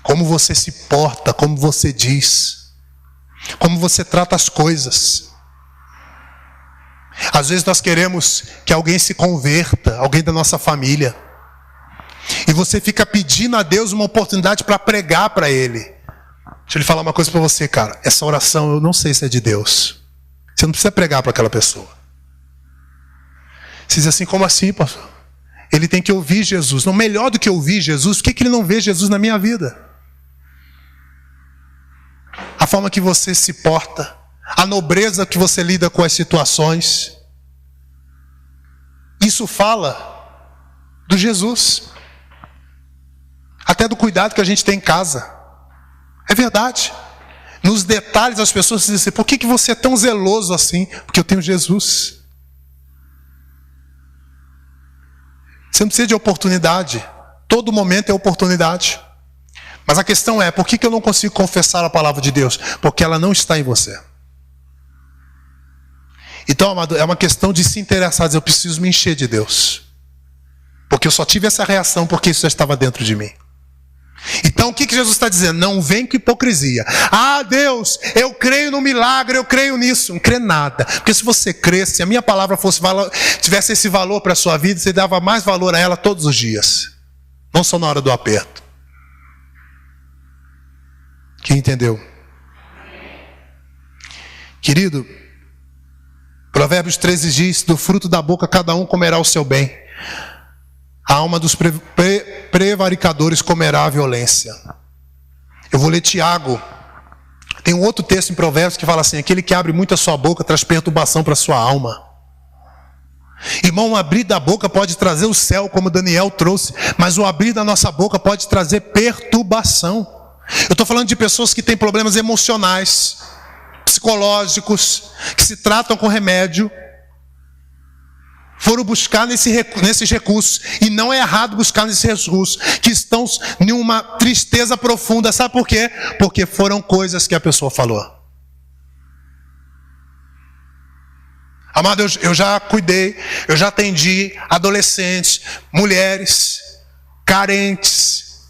Como você se porta, como você diz, como você trata as coisas. Às vezes nós queremos que alguém se converta, alguém da nossa família, e você fica pedindo a Deus uma oportunidade para pregar para ele. Deixa eu lhe falar uma coisa para você, cara. Essa oração eu não sei se é de Deus. Você não precisa pregar para aquela pessoa. Você diz assim: como assim, pastor? Ele tem que ouvir Jesus. Não, melhor do que ouvir Jesus, por que ele não vê Jesus na minha vida? A forma que você se porta, a nobreza que você lida com as situações, isso fala do Jesus. Até do cuidado que a gente tem em casa. É verdade. Nos detalhes as pessoas dizem assim: por que você é tão zeloso assim? Porque eu tenho Jesus. Você não precisa de oportunidade. Todo momento é oportunidade. Mas a questão é: por que eu não consigo confessar a palavra de Deus? Porque ela não está em você. Então, amado, é uma questão de se interessar, dizer: eu preciso me encher de Deus. Porque eu só tive essa reação porque isso já estava dentro de mim. Então o que Jesus está dizendo? Não vem com hipocrisia. Deus, eu creio no milagre, eu creio nisso. Não crê nada. Porque se você cresce, se a minha palavra tivesse esse valor para a sua vida, você dava mais valor a ela todos os dias. Não só na hora do aperto. Quem entendeu? Querido, Provérbios 13 diz: do fruto da boca cada um comerá o seu bem. A alma dos prevaricadores comerá a violência. Eu vou ler Tiago. Tem um outro texto em Provérbios que fala assim: aquele que abre muito a sua boca traz perturbação para a sua alma. Irmão, o abrir da boca pode trazer o céu, como Daniel trouxe, mas o abrir da nossa boca pode trazer perturbação. Eu estou falando de pessoas que têm problemas emocionais, psicológicos, que se tratam com remédio, foram buscar nesses recursos, e não é errado buscar nesses recursos, que estão em uma tristeza profunda. Sabe por quê? Porque foram coisas que a pessoa falou. Amado, eu já cuidei, eu já atendi adolescentes, mulheres, carentes,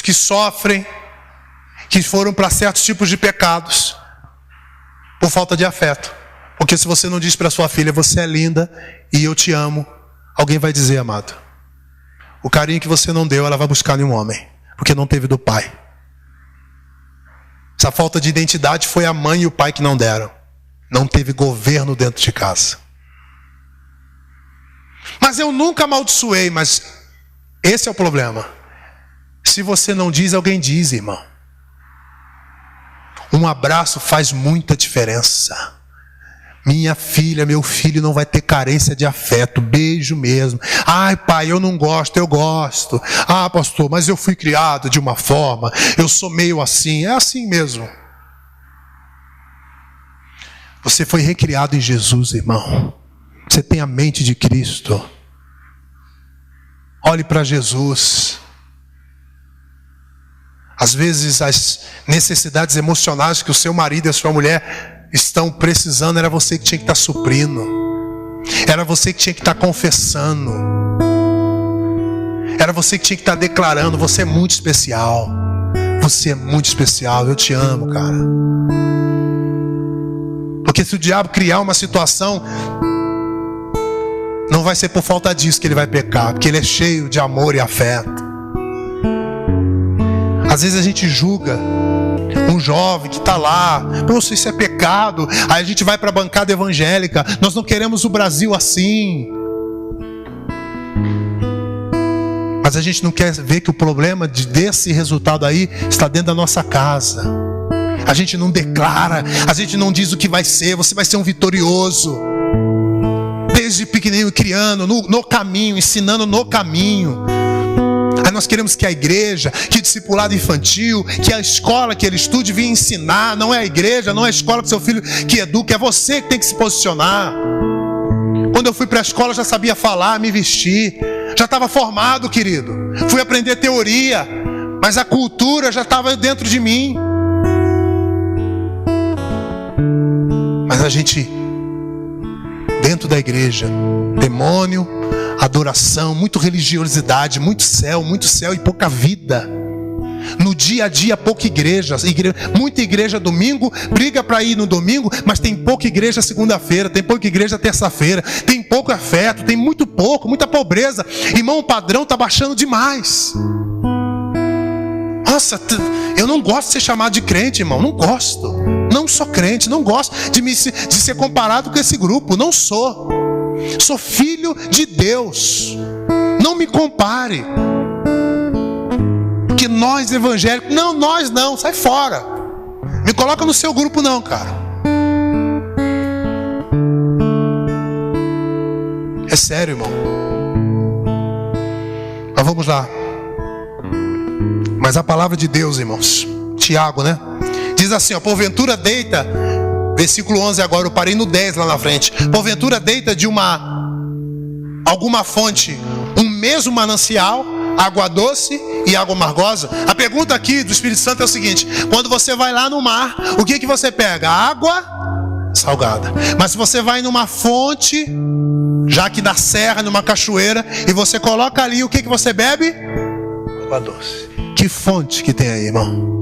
que sofrem, que foram para certos tipos de pecados por falta de afeto. Porque se você não diz para sua filha: você é linda e eu te amo, alguém vai dizer: amado, o carinho que você não deu, ela vai buscar em um homem, porque não teve do pai. Essa falta de identidade foi a mãe e o pai que não deram. Não teve governo dentro de casa. Mas eu nunca amaldiçoei. Mas esse é o problema. Se você não diz, alguém diz, irmão. Um abraço faz muita diferença. Minha filha, meu filho não vai ter carência de afeto. Beijo mesmo. Ai, pai, eu não gosto, eu gosto. Ah, pastor, mas eu fui criado de uma forma, eu sou meio assim. É assim mesmo. Você foi recriado em Jesus, irmão. Você tem a mente de Cristo. Olhe para Jesus. Às vezes as necessidades emocionais que o seu marido e a sua mulher estão precisando, era você que tinha que estar suprindo. Era você que tinha que estar confessando. Era você que tinha que estar declarando: você é muito especial. Você é muito especial, eu te amo, cara. Porque se o diabo criar uma situação, não vai ser por falta disso que ele vai pecar, porque ele é cheio de amor e afeto. Às vezes a gente julga um jovem que está lá: poxa, isso é pecado. Aí a gente vai para a bancada evangélica: nós não queremos o Brasil assim. Mas a gente não quer ver que o problema desse resultado aí está dentro da nossa casa. A gente não declara, a gente não diz o que vai ser. Você vai ser um vitorioso. Desde pequenininho, criando no caminho, ensinando no caminho. Aí nós queremos que a igreja, que o discipulado infantil, que a escola que ele estude venha ensinar. Não é a igreja, não é a escola do seu filho que educa, é você que tem que se posicionar. Quando eu fui para a escola, eu já sabia falar, me vestir. Já estava formado, querido. Fui aprender teoria, mas a cultura já estava dentro de mim. Mas a gente, dentro da igreja, demônio, adoração, muito religiosidade, muito céu e pouca vida. No dia a dia, pouca igreja. Muita igreja domingo, briga para ir no domingo, mas tem pouca igreja segunda-feira, tem pouca igreja terça-feira, tem pouco afeto, tem muito pouco, muita pobreza. Irmão, o padrão está baixando demais. Nossa, eu não gosto de ser chamado de crente, irmão, não gosto. Não sou crente, não gosto de ser comparado com esse grupo, não sou. Sou filho de Deus. Não me compare. Porque nós evangélicos, nós não, sai fora. Me coloca no seu grupo não, cara. É sério, irmão. Mas vamos lá. Mas a palavra de Deus, irmãos, Tiago, né? Diz assim, ó: porventura deita, versículo 11 agora, eu parei no 10 lá na frente. Porventura deita de alguma fonte um mesmo manancial, água doce e água amargosa? A pergunta aqui do Espírito Santo é o seguinte: quando você vai lá no mar, o que você pega? Água salgada. Mas se você vai numa fonte, já que da serra, numa cachoeira, e você coloca ali, o que você bebe? Água doce. Que fonte que tem aí, irmão?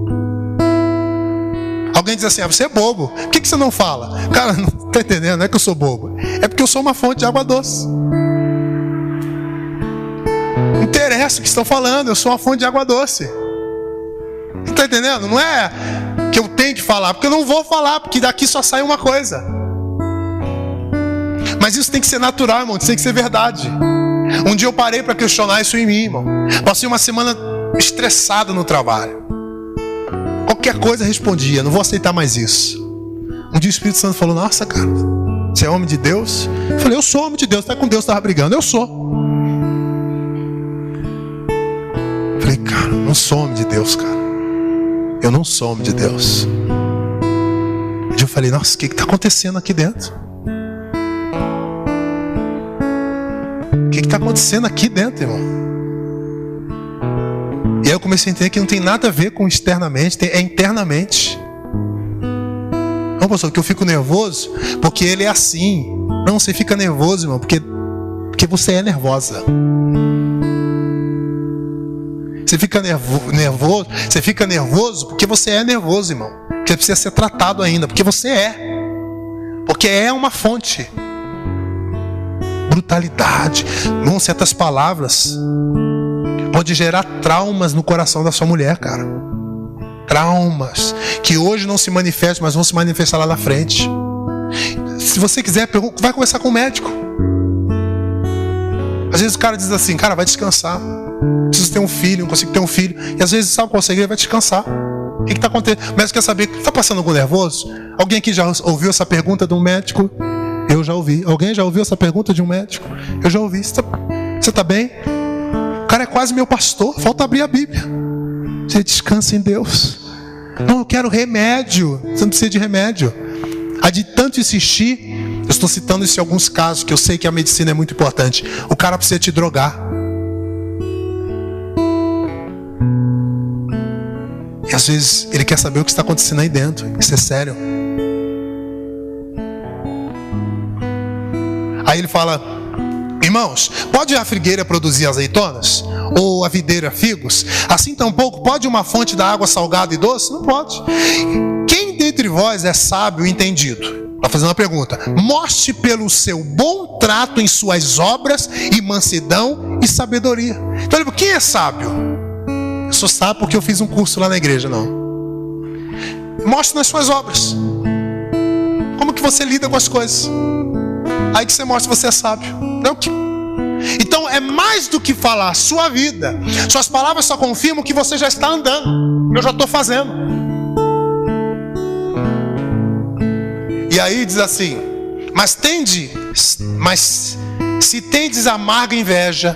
Alguém diz assim: você é bobo, por que você não fala? Cara, não está entendendo, não é que eu sou bobo, é porque eu sou uma fonte de água doce. Não interessa o que estão falando, eu sou uma fonte de água doce. Você está entendendo? Não é que eu tenho que falar, porque eu não vou falar, porque daqui só sai uma coisa. Mas isso tem que ser natural, irmão, isso tem que ser verdade. Um dia eu parei para questionar isso em mim, irmão. Passei uma semana estressado no trabalho. Qualquer coisa respondia, não vou aceitar mais isso. Um dia o Espírito Santo falou, nossa, cara, você é homem de Deus? Eu falei, eu sou homem de Deus, tá com Deus, estava brigando, eu sou. Eu falei, cara, não sou homem de Deus, cara. Eu não sou homem de Deus. Um dia eu falei, nossa, o que está acontecendo aqui dentro? O que está acontecendo aqui dentro, irmão? E aí eu comecei a entender que não tem nada a ver com externamente, é internamente. Não, pastor, que eu fico nervoso porque ele é assim. Não, você fica nervoso, irmão, porque você é nervosa. Você fica nervoso, você fica nervoso porque você é nervoso, irmão. Porque precisa ser tratado ainda, porque você é. Porque é uma fonte. Brutalidade, não, certas palavras pode gerar traumas no coração da sua mulher, cara. Traumas que hoje não se manifestam, mas vão se manifestar lá na frente. Se você quiser, vai conversar com o médico. Às vezes o cara diz assim, cara, vai descansar. Preciso ter um filho, não consigo ter um filho. E às vezes sabe qual segredo? Vai descansar. O que está acontecendo? O médico quer saber, está passando algum nervoso? Alguém aqui já ouviu essa pergunta de um médico? Eu já ouvi. Alguém já ouviu essa pergunta de um médico? Eu já ouvi. Você está bem? O cara é quase meu pastor. Falta abrir a Bíblia. Você descansa em Deus. Não, eu quero remédio. Você não precisa de remédio. A de tanto insistir, eu estou citando isso em alguns casos, que eu sei que a medicina é muito importante. O cara precisa te drogar. E às vezes ele quer saber o que está acontecendo aí dentro. Isso é sério. Aí ele fala, irmãos, pode a figueira produzir azeitonas? Ou a videira figos? Assim tampouco pode uma fonte da água salgada e doce? Não pode. Quem dentre vós é sábio e entendido? Está fazendo uma pergunta. Mostre pelo seu bom trato em suas obras e mansidão e sabedoria. Então ele fala, quem é sábio? Eu sou sábio porque eu fiz um curso lá na igreja, não. Mostre nas suas obras. Como que você lida com as coisas? Aí que você mostra que você é sábio. Não que... Então é mais do que falar a sua vida. Suas palavras só confirmam que você já está andando. Eu já estou fazendo. E aí diz assim, mas se tendes amarga inveja,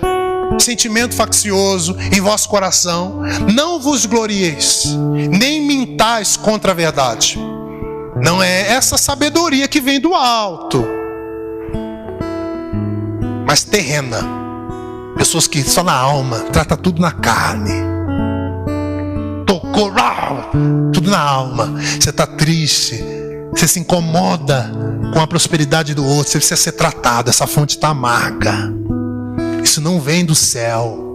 sentimento faccioso em vosso coração, não vos glorieis, nem mintais contra a verdade. Não é essa sabedoria que vem do alto, mas terrena. Pessoas que só na alma, trata tudo na carne. Tocou, tudo na alma. Você está triste, você se incomoda com a prosperidade do outro, você precisa ser tratado. Essa fonte está amarga. Isso não vem do céu.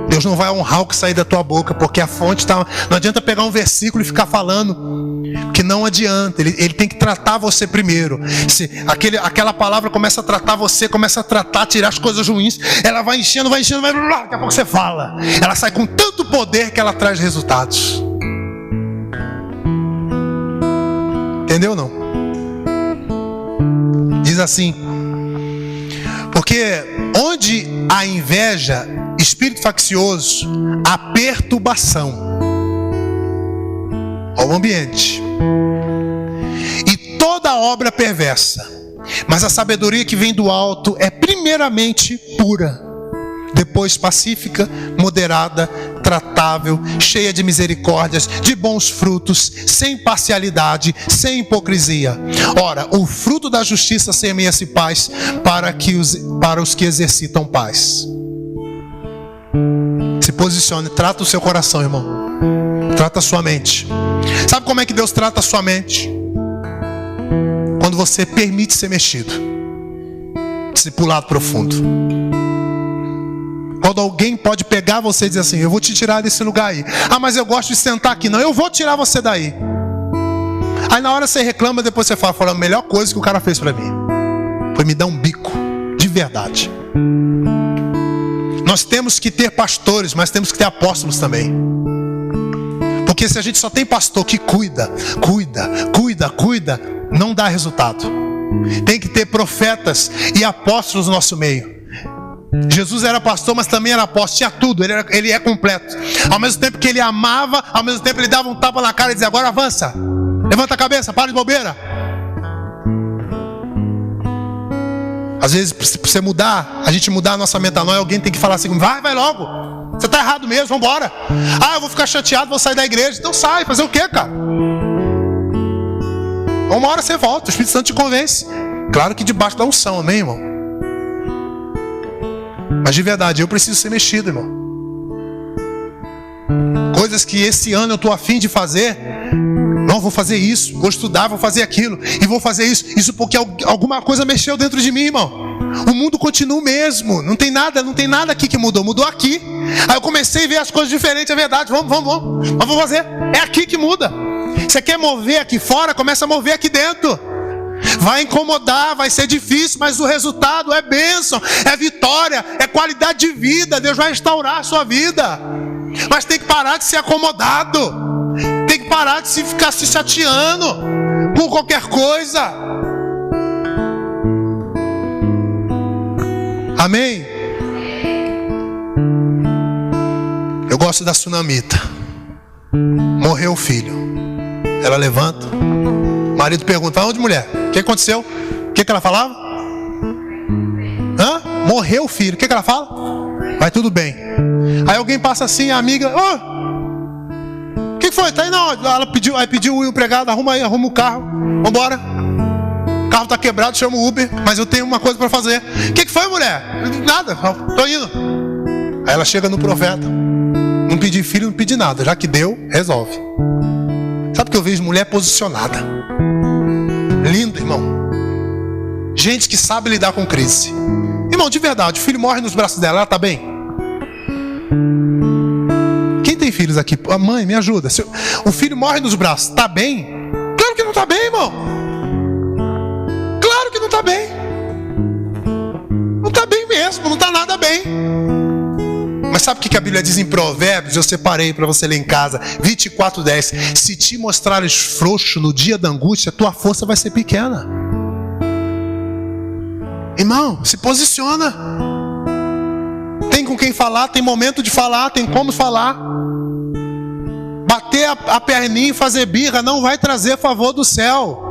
Deus não vai honrar o que sair da tua boca, porque a fonte está... Não adianta pegar um versículo e ficar falando, que não adianta. Ele tem que tratar você primeiro. Se aquela palavra começa a tratar você, começa a tratar, tirar as coisas ruins, ela vai enchendo, daqui a pouco você fala. Ela sai com tanto poder que ela traz resultados. Entendeu ou não? Diz assim, porque onde há inveja, espírito faccioso, há perturbação. Olha o ambiente. E toda obra perversa. Mas a sabedoria que vem do alto é primeiramente pura, depois pacífica, moderada, tratável, cheia de misericórdias, de bons frutos, sem parcialidade, sem hipocrisia. Ora, o fruto da justiça semeia-se paz para os que exercitam paz. Se posicione, trata o seu coração, irmão. Trata a sua mente. Sabe como é que Deus trata a sua mente? Quando você permite ser mexido. Discipulado profundo. Quando alguém pode pegar você e dizer assim, eu vou te tirar desse lugar aí. Ah, mas eu gosto de sentar aqui. Não, eu vou tirar você daí. Aí na hora você reclama, depois você fala, a melhor coisa que o cara fez pra mim foi me dar um bico, de verdade. Nós temos que ter pastores, mas temos que ter apóstolos também. Porque se a gente só tem pastor que cuida, não dá resultado. Tem que ter profetas e apóstolos no nosso meio. Jesus era pastor, mas também era apóstolo, tinha tudo, ele é completo. Ao mesmo tempo que ele amava, ao mesmo tempo ele dava um tapa na cara e dizia: agora avança, levanta a cabeça, para de bobeira. Às vezes, para você mudar, a gente mudar a nossa metanoia, alguém tem que falar assim: vai logo, você está errado mesmo, vamos embora. Eu vou ficar chateado, vou sair da igreja. Então sai, fazer o quê, cara? Uma hora você volta, o Espírito Santo te convence. Claro que debaixo da unção, amém, irmão? Mas de verdade, eu preciso ser mexido, irmão. Coisas que esse ano eu estou a fim de fazer. Não, vou fazer isso, vou estudar, vou fazer aquilo, e vou fazer isso porque alguma coisa mexeu dentro de mim, irmão. O mundo continua o mesmo, não tem nada aqui que mudou aqui. Aí eu comecei a ver as coisas diferentes, é verdade, vamos fazer, é aqui que muda. Você quer mover aqui fora, começa a mover aqui dentro. Vai incomodar, vai ser difícil, mas o resultado é bênção, é vitória, é qualidade de vida. Deus vai restaurar a sua vida. Mas tem que parar de ser acomodado. Tem que parar de ficar se chateando por qualquer coisa. Amém? Eu gosto da sunamita. Morreu o filho. Ela levanta. O marido pergunta: onde, mulher? O que aconteceu? O que ela falava? Morreu o filho. O que ela fala? Vai tudo bem. Aí alguém passa assim, a amiga: o que foi? Tá aí na hora. Ela pediu o empregado: arruma o carro, vambora. O carro tá quebrado, chama o Uber, mas eu tenho uma coisa para fazer. O que foi, mulher? Nada, tô indo. Aí ela chega no profeta: não pedi filho, não pedi nada, já que deu, resolve. Sabe o que eu vejo? Mulher posicionada. Lindo, irmão. Gente que sabe lidar com crise. Irmão, de verdade, o filho morre nos braços dela, ela tá bem? Quem tem filhos aqui? A mãe, me ajuda. O filho morre nos braços, tá bem? Claro que não tá bem, irmão. Claro que não tá bem. Não tá bem mesmo, não tá nada bem. Mas sabe o que a Bíblia diz em Provérbios? Eu separei para você ler em casa, 24:10. Se te mostrares frouxo no dia da angústia, tua força vai ser pequena. Irmão, se posiciona. Tem com quem falar, tem momento de falar, tem como falar. Bater a perninha e fazer birra não vai trazer favor do céu.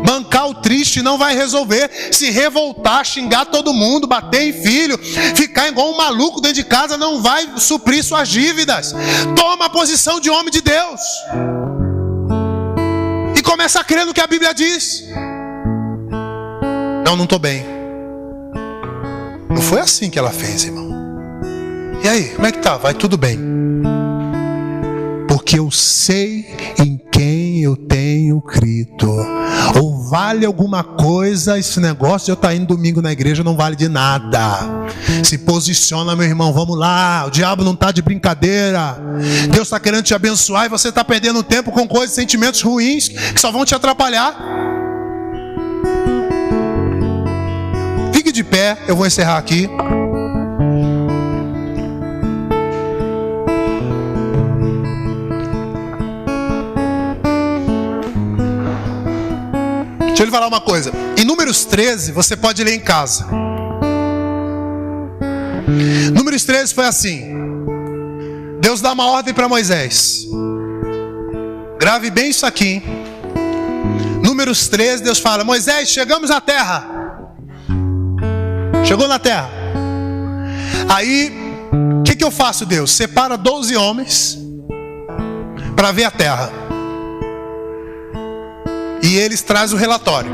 Bancar o triste não vai resolver. Se revoltar, xingar todo mundo, bater em filho, ficar igual um maluco dentro de casa não vai suprir suas dívidas. Toma a posição de homem de Deus e começa a crer no que a Bíblia diz. Não estou bem. Não foi assim que ela fez, irmão. E aí, como é que tá? Vai tudo bem. Porque eu sei em quem eu tenho crido. Ou vale alguma coisa esse negócio de eu estar indo domingo na igreja? Não vale de nada. Se posiciona, meu irmão, vamos lá. O diabo não está de brincadeira. Deus está querendo te abençoar e você está perdendo tempo com coisas, sentimentos ruins que só vão te atrapalhar. Fique de pé, eu vou encerrar aqui. Deixa eu lhe falar uma coisa. Em Números 13, você pode ler em casa. Números 13 foi assim. Deus dá uma ordem para Moisés. Grave bem isso aqui. Números 13, Deus fala: Moisés, chegamos à terra. Chegou na terra. Aí, o que eu faço, Deus? Separa 12 homens para ver a terra. E eles trazem o relatório.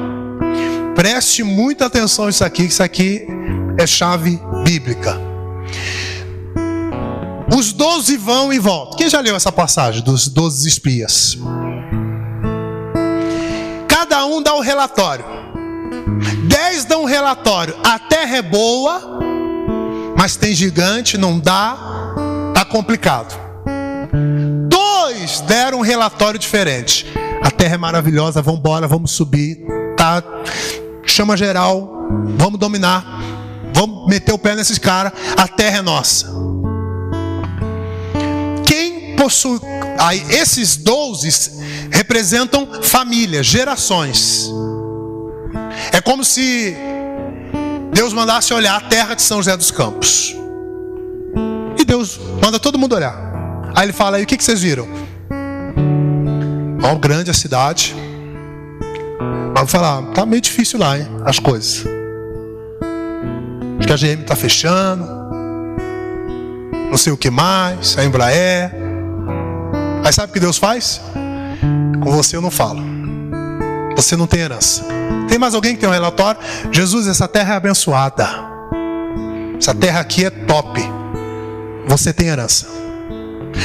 Preste muita atenção nisso aqui, que isso aqui é chave bíblica. Os 12 vão e voltam. Quem já leu essa passagem dos 12 espias? Cada um dá um relatório. 10 dão um relatório: a terra é boa, mas tem gigante, não dá, tá complicado. 2 deram um relatório diferente: a terra é maravilhosa, vamos embora, vamos subir, tá? Chama geral, vamos dominar, vamos meter o pé nesses caras, a terra é nossa. Quem possui... Aí, esses 12 representam famílias, gerações. É como se Deus mandasse olhar a terra de São José dos Campos. E Deus manda todo mundo olhar. Aí ele fala, aí o que vocês viram? Ó, grande a cidade. Mas falar, tá meio difícil lá, hein, as coisas. Acho que a GM tá fechando. Não sei o que mais, a Embraer. Aí sabe o que Deus faz? Com você eu não falo. Você não tem herança. Tem mais alguém que tem um relatório? Jesus, essa terra é abençoada. Essa terra aqui é top. Você tem herança.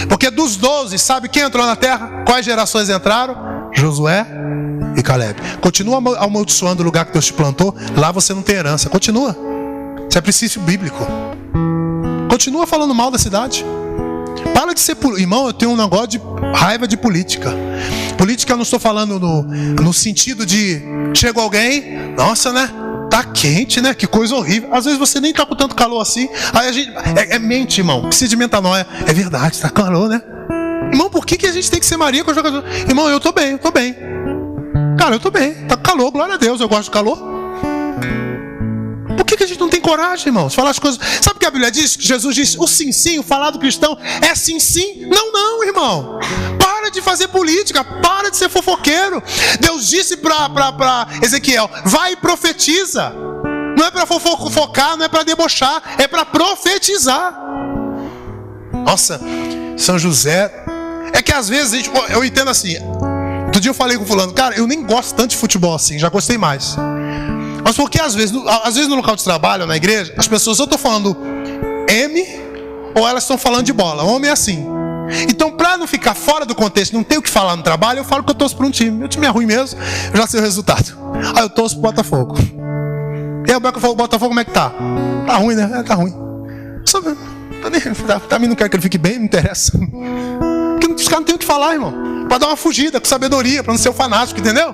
Porque dos 12, sabe quem entrou na terra? Quais gerações entraram? Josué e Caleb. Continua amaldiçoando o lugar que Deus te plantou. Lá você não tem herança. Continua. Isso é princípio bíblico. Continua falando mal da cidade. Para de ser irmão, eu tenho um negócio de raiva de política. Política eu não estou falando no sentido de chega alguém, nossa, né? Tá quente, né? Que coisa horrível. Às vezes você nem tá com tanto calor assim. Aí a gente é mente, irmão. Precisa de metanoia. É verdade, tá calor, né? Irmão, por que a gente tem que ser Maria com os jogadores? Irmão, eu tô bem. Cara, eu tô bem. Tá com calor, glória a Deus, eu gosto de calor. Por que a gente não tem coragem, irmãos? Falar as coisas. Sabe o que a Bíblia diz? Que Jesus disse: o sim, o falar do cristão é sim. Não, irmão. Para de fazer política, para de ser fofoqueiro. Deus disse para Ezequiel: vai e profetiza. Não é para fofocar, não é para debochar, é para profetizar. Nossa, São José. É que às vezes eu entendo assim. Outro dia eu falei com o fulano, cara, eu nem gosto tanto de futebol assim, já gostei mais. Mas porque às vezes no local de trabalho, na igreja, as pessoas ou estão falando M ou elas estão falando de bola. Homem é assim. Então, para não ficar fora do contexto, não ter o que falar no trabalho, eu falo que eu torço para um time. Meu time é ruim mesmo, eu já sei o resultado. Aí eu torço pro Botafogo. E aí o Beco falou: o Botafogo como é que tá? Tá ruim, né? Tá ruim. Também não quero que ele fique bem, não interessa. Porque os caras não tem o que falar, irmão. Para dar uma fugida, com sabedoria, para não ser o fanático, entendeu?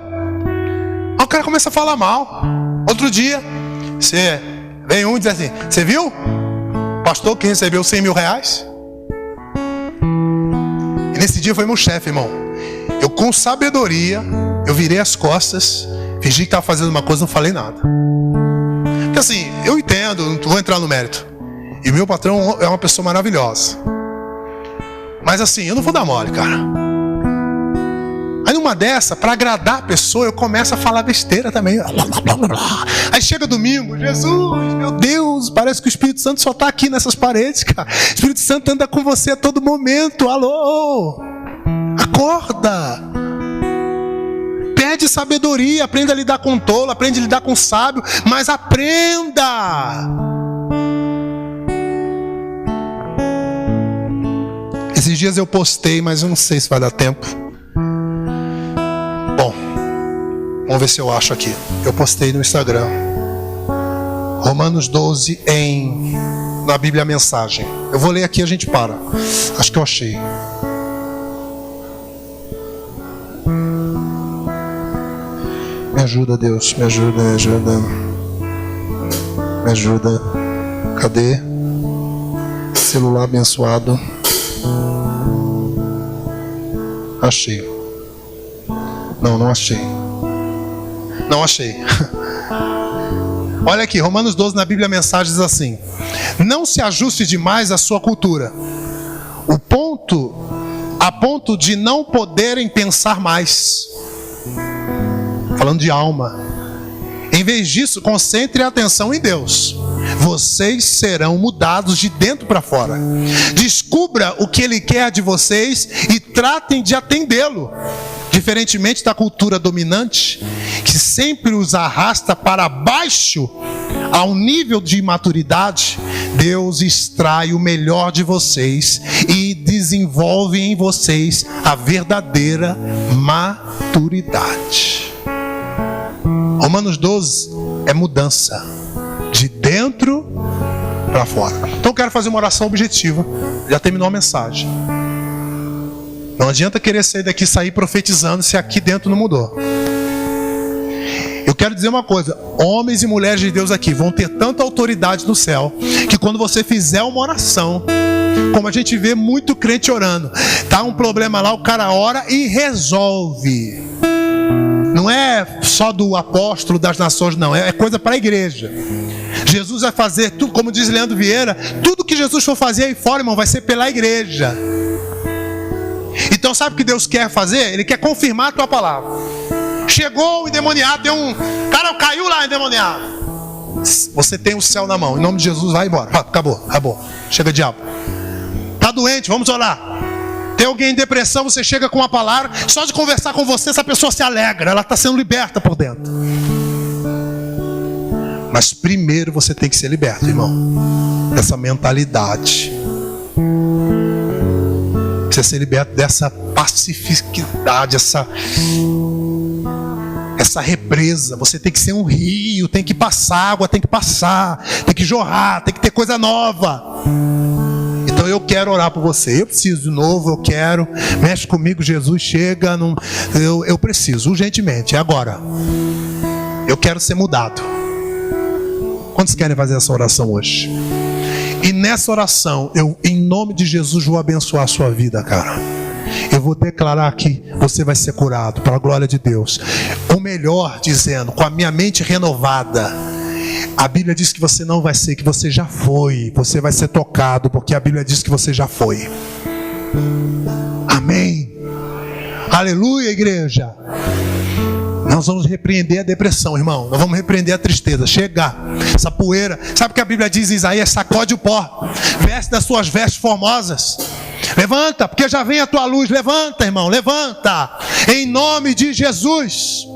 Aí o cara começa a falar mal. Outro dia, vem um e diz assim: você viu? O pastor que recebeu 100 mil reais? E nesse dia foi meu chefe, irmão. Eu com sabedoria, eu virei as costas, fingi que estava fazendo uma coisa, não falei nada. Porque assim, eu entendo, não vou entrar no mérito. E o meu patrão é uma pessoa maravilhosa. Mas assim, eu não vou dar mole, cara. Aí numa dessa, para agradar a pessoa, eu começo a falar besteira também. Aí chega domingo, Jesus, meu Deus, parece que o Espírito Santo só está aqui nessas paredes, cara. O Espírito Santo anda com você a todo momento. Alô, acorda. Pede sabedoria, aprenda a lidar com o tolo, aprende a lidar com o sábio, mas aprenda. Esses dias eu postei, mas eu não sei se vai dar tempo. Bom, vamos ver se eu acho aqui. Eu postei no Instagram Romanos 12 na Bíblia Mensagem. Eu vou ler aqui e a gente para. Acho que eu achei. Me ajuda, Deus, me ajuda. Me ajuda. Cadê? Celular abençoado. Achei. Não achei. Não achei. Olha aqui, Romanos 12 na Bíblia Mensagem diz assim: não se ajuste demais à sua cultura, a ponto de não poderem pensar mais. Falando de alma. Em vez disso, concentre a atenção em Deus. Vocês serão mudados de dentro para fora. Descubra o que Ele quer de vocês e tratem de atendê-lo. Diferentemente da cultura dominante, que sempre os arrasta para baixo ao nível de maturidade, Deus extrai o melhor de vocês e desenvolve em vocês a verdadeira maturidade. Romanos 12 é mudança de dentro para fora. Então eu quero fazer uma oração objetiva. Já terminou a mensagem. Não adianta querer sair daqui, sair profetizando se aqui dentro não mudou. Eu quero dizer uma coisa: homens e mulheres de Deus aqui vão ter tanta autoridade no céu, que quando você fizer uma oração, como a gente vê muito crente orando, tá um problema lá, o cara ora e resolve. Não é só do apóstolo das nações, não. É coisa para a igreja. Jesus vai fazer, tudo, como diz Leandro Vieira, tudo que Jesus for fazer aí fora, irmão, vai ser pela igreja. Então sabe o que Deus quer fazer? Ele quer confirmar a tua palavra. Chegou o endemoniado, cara caiu lá endemoniado. Você tem o céu na mão, em nome de Jesus, vai embora. Acabou. Chega, diabo. Está doente, vamos orar. Tem alguém em depressão, você chega com uma palavra, só de conversar com você, essa pessoa se alegra, ela está sendo liberta por dentro. Mas primeiro você tem que ser liberto, irmão, dessa mentalidade. Precisa ser liberto dessa pacificidade, essa represa. Você tem que ser um rio, tem que passar água, tem que jorrar, tem que ter coisa nova. Então eu quero orar por você. Eu preciso de novo, eu quero. Mexe comigo, Jesus, chega. Eu preciso, urgentemente, é agora. Eu quero ser mudado. Quantos querem fazer essa oração hoje? E nessa oração, eu, em nome de Jesus, vou abençoar a sua vida, cara. Eu vou declarar que você vai ser curado, pela glória de Deus. Ou melhor, dizendo, com a minha mente renovada. A Bíblia diz que você não vai ser, que você já foi. Você vai ser tocado, porque a Bíblia diz que você já foi. Amém. Aleluia, igreja. Nós vamos repreender a depressão, irmão. Nós vamos repreender a tristeza. Chega, essa poeira. Sabe o que a Bíblia diz em Isaías? Sacode o pó. Veste das suas vestes formosas. Levanta, porque já vem a tua luz. Levanta, irmão, levanta. Em nome de Jesus.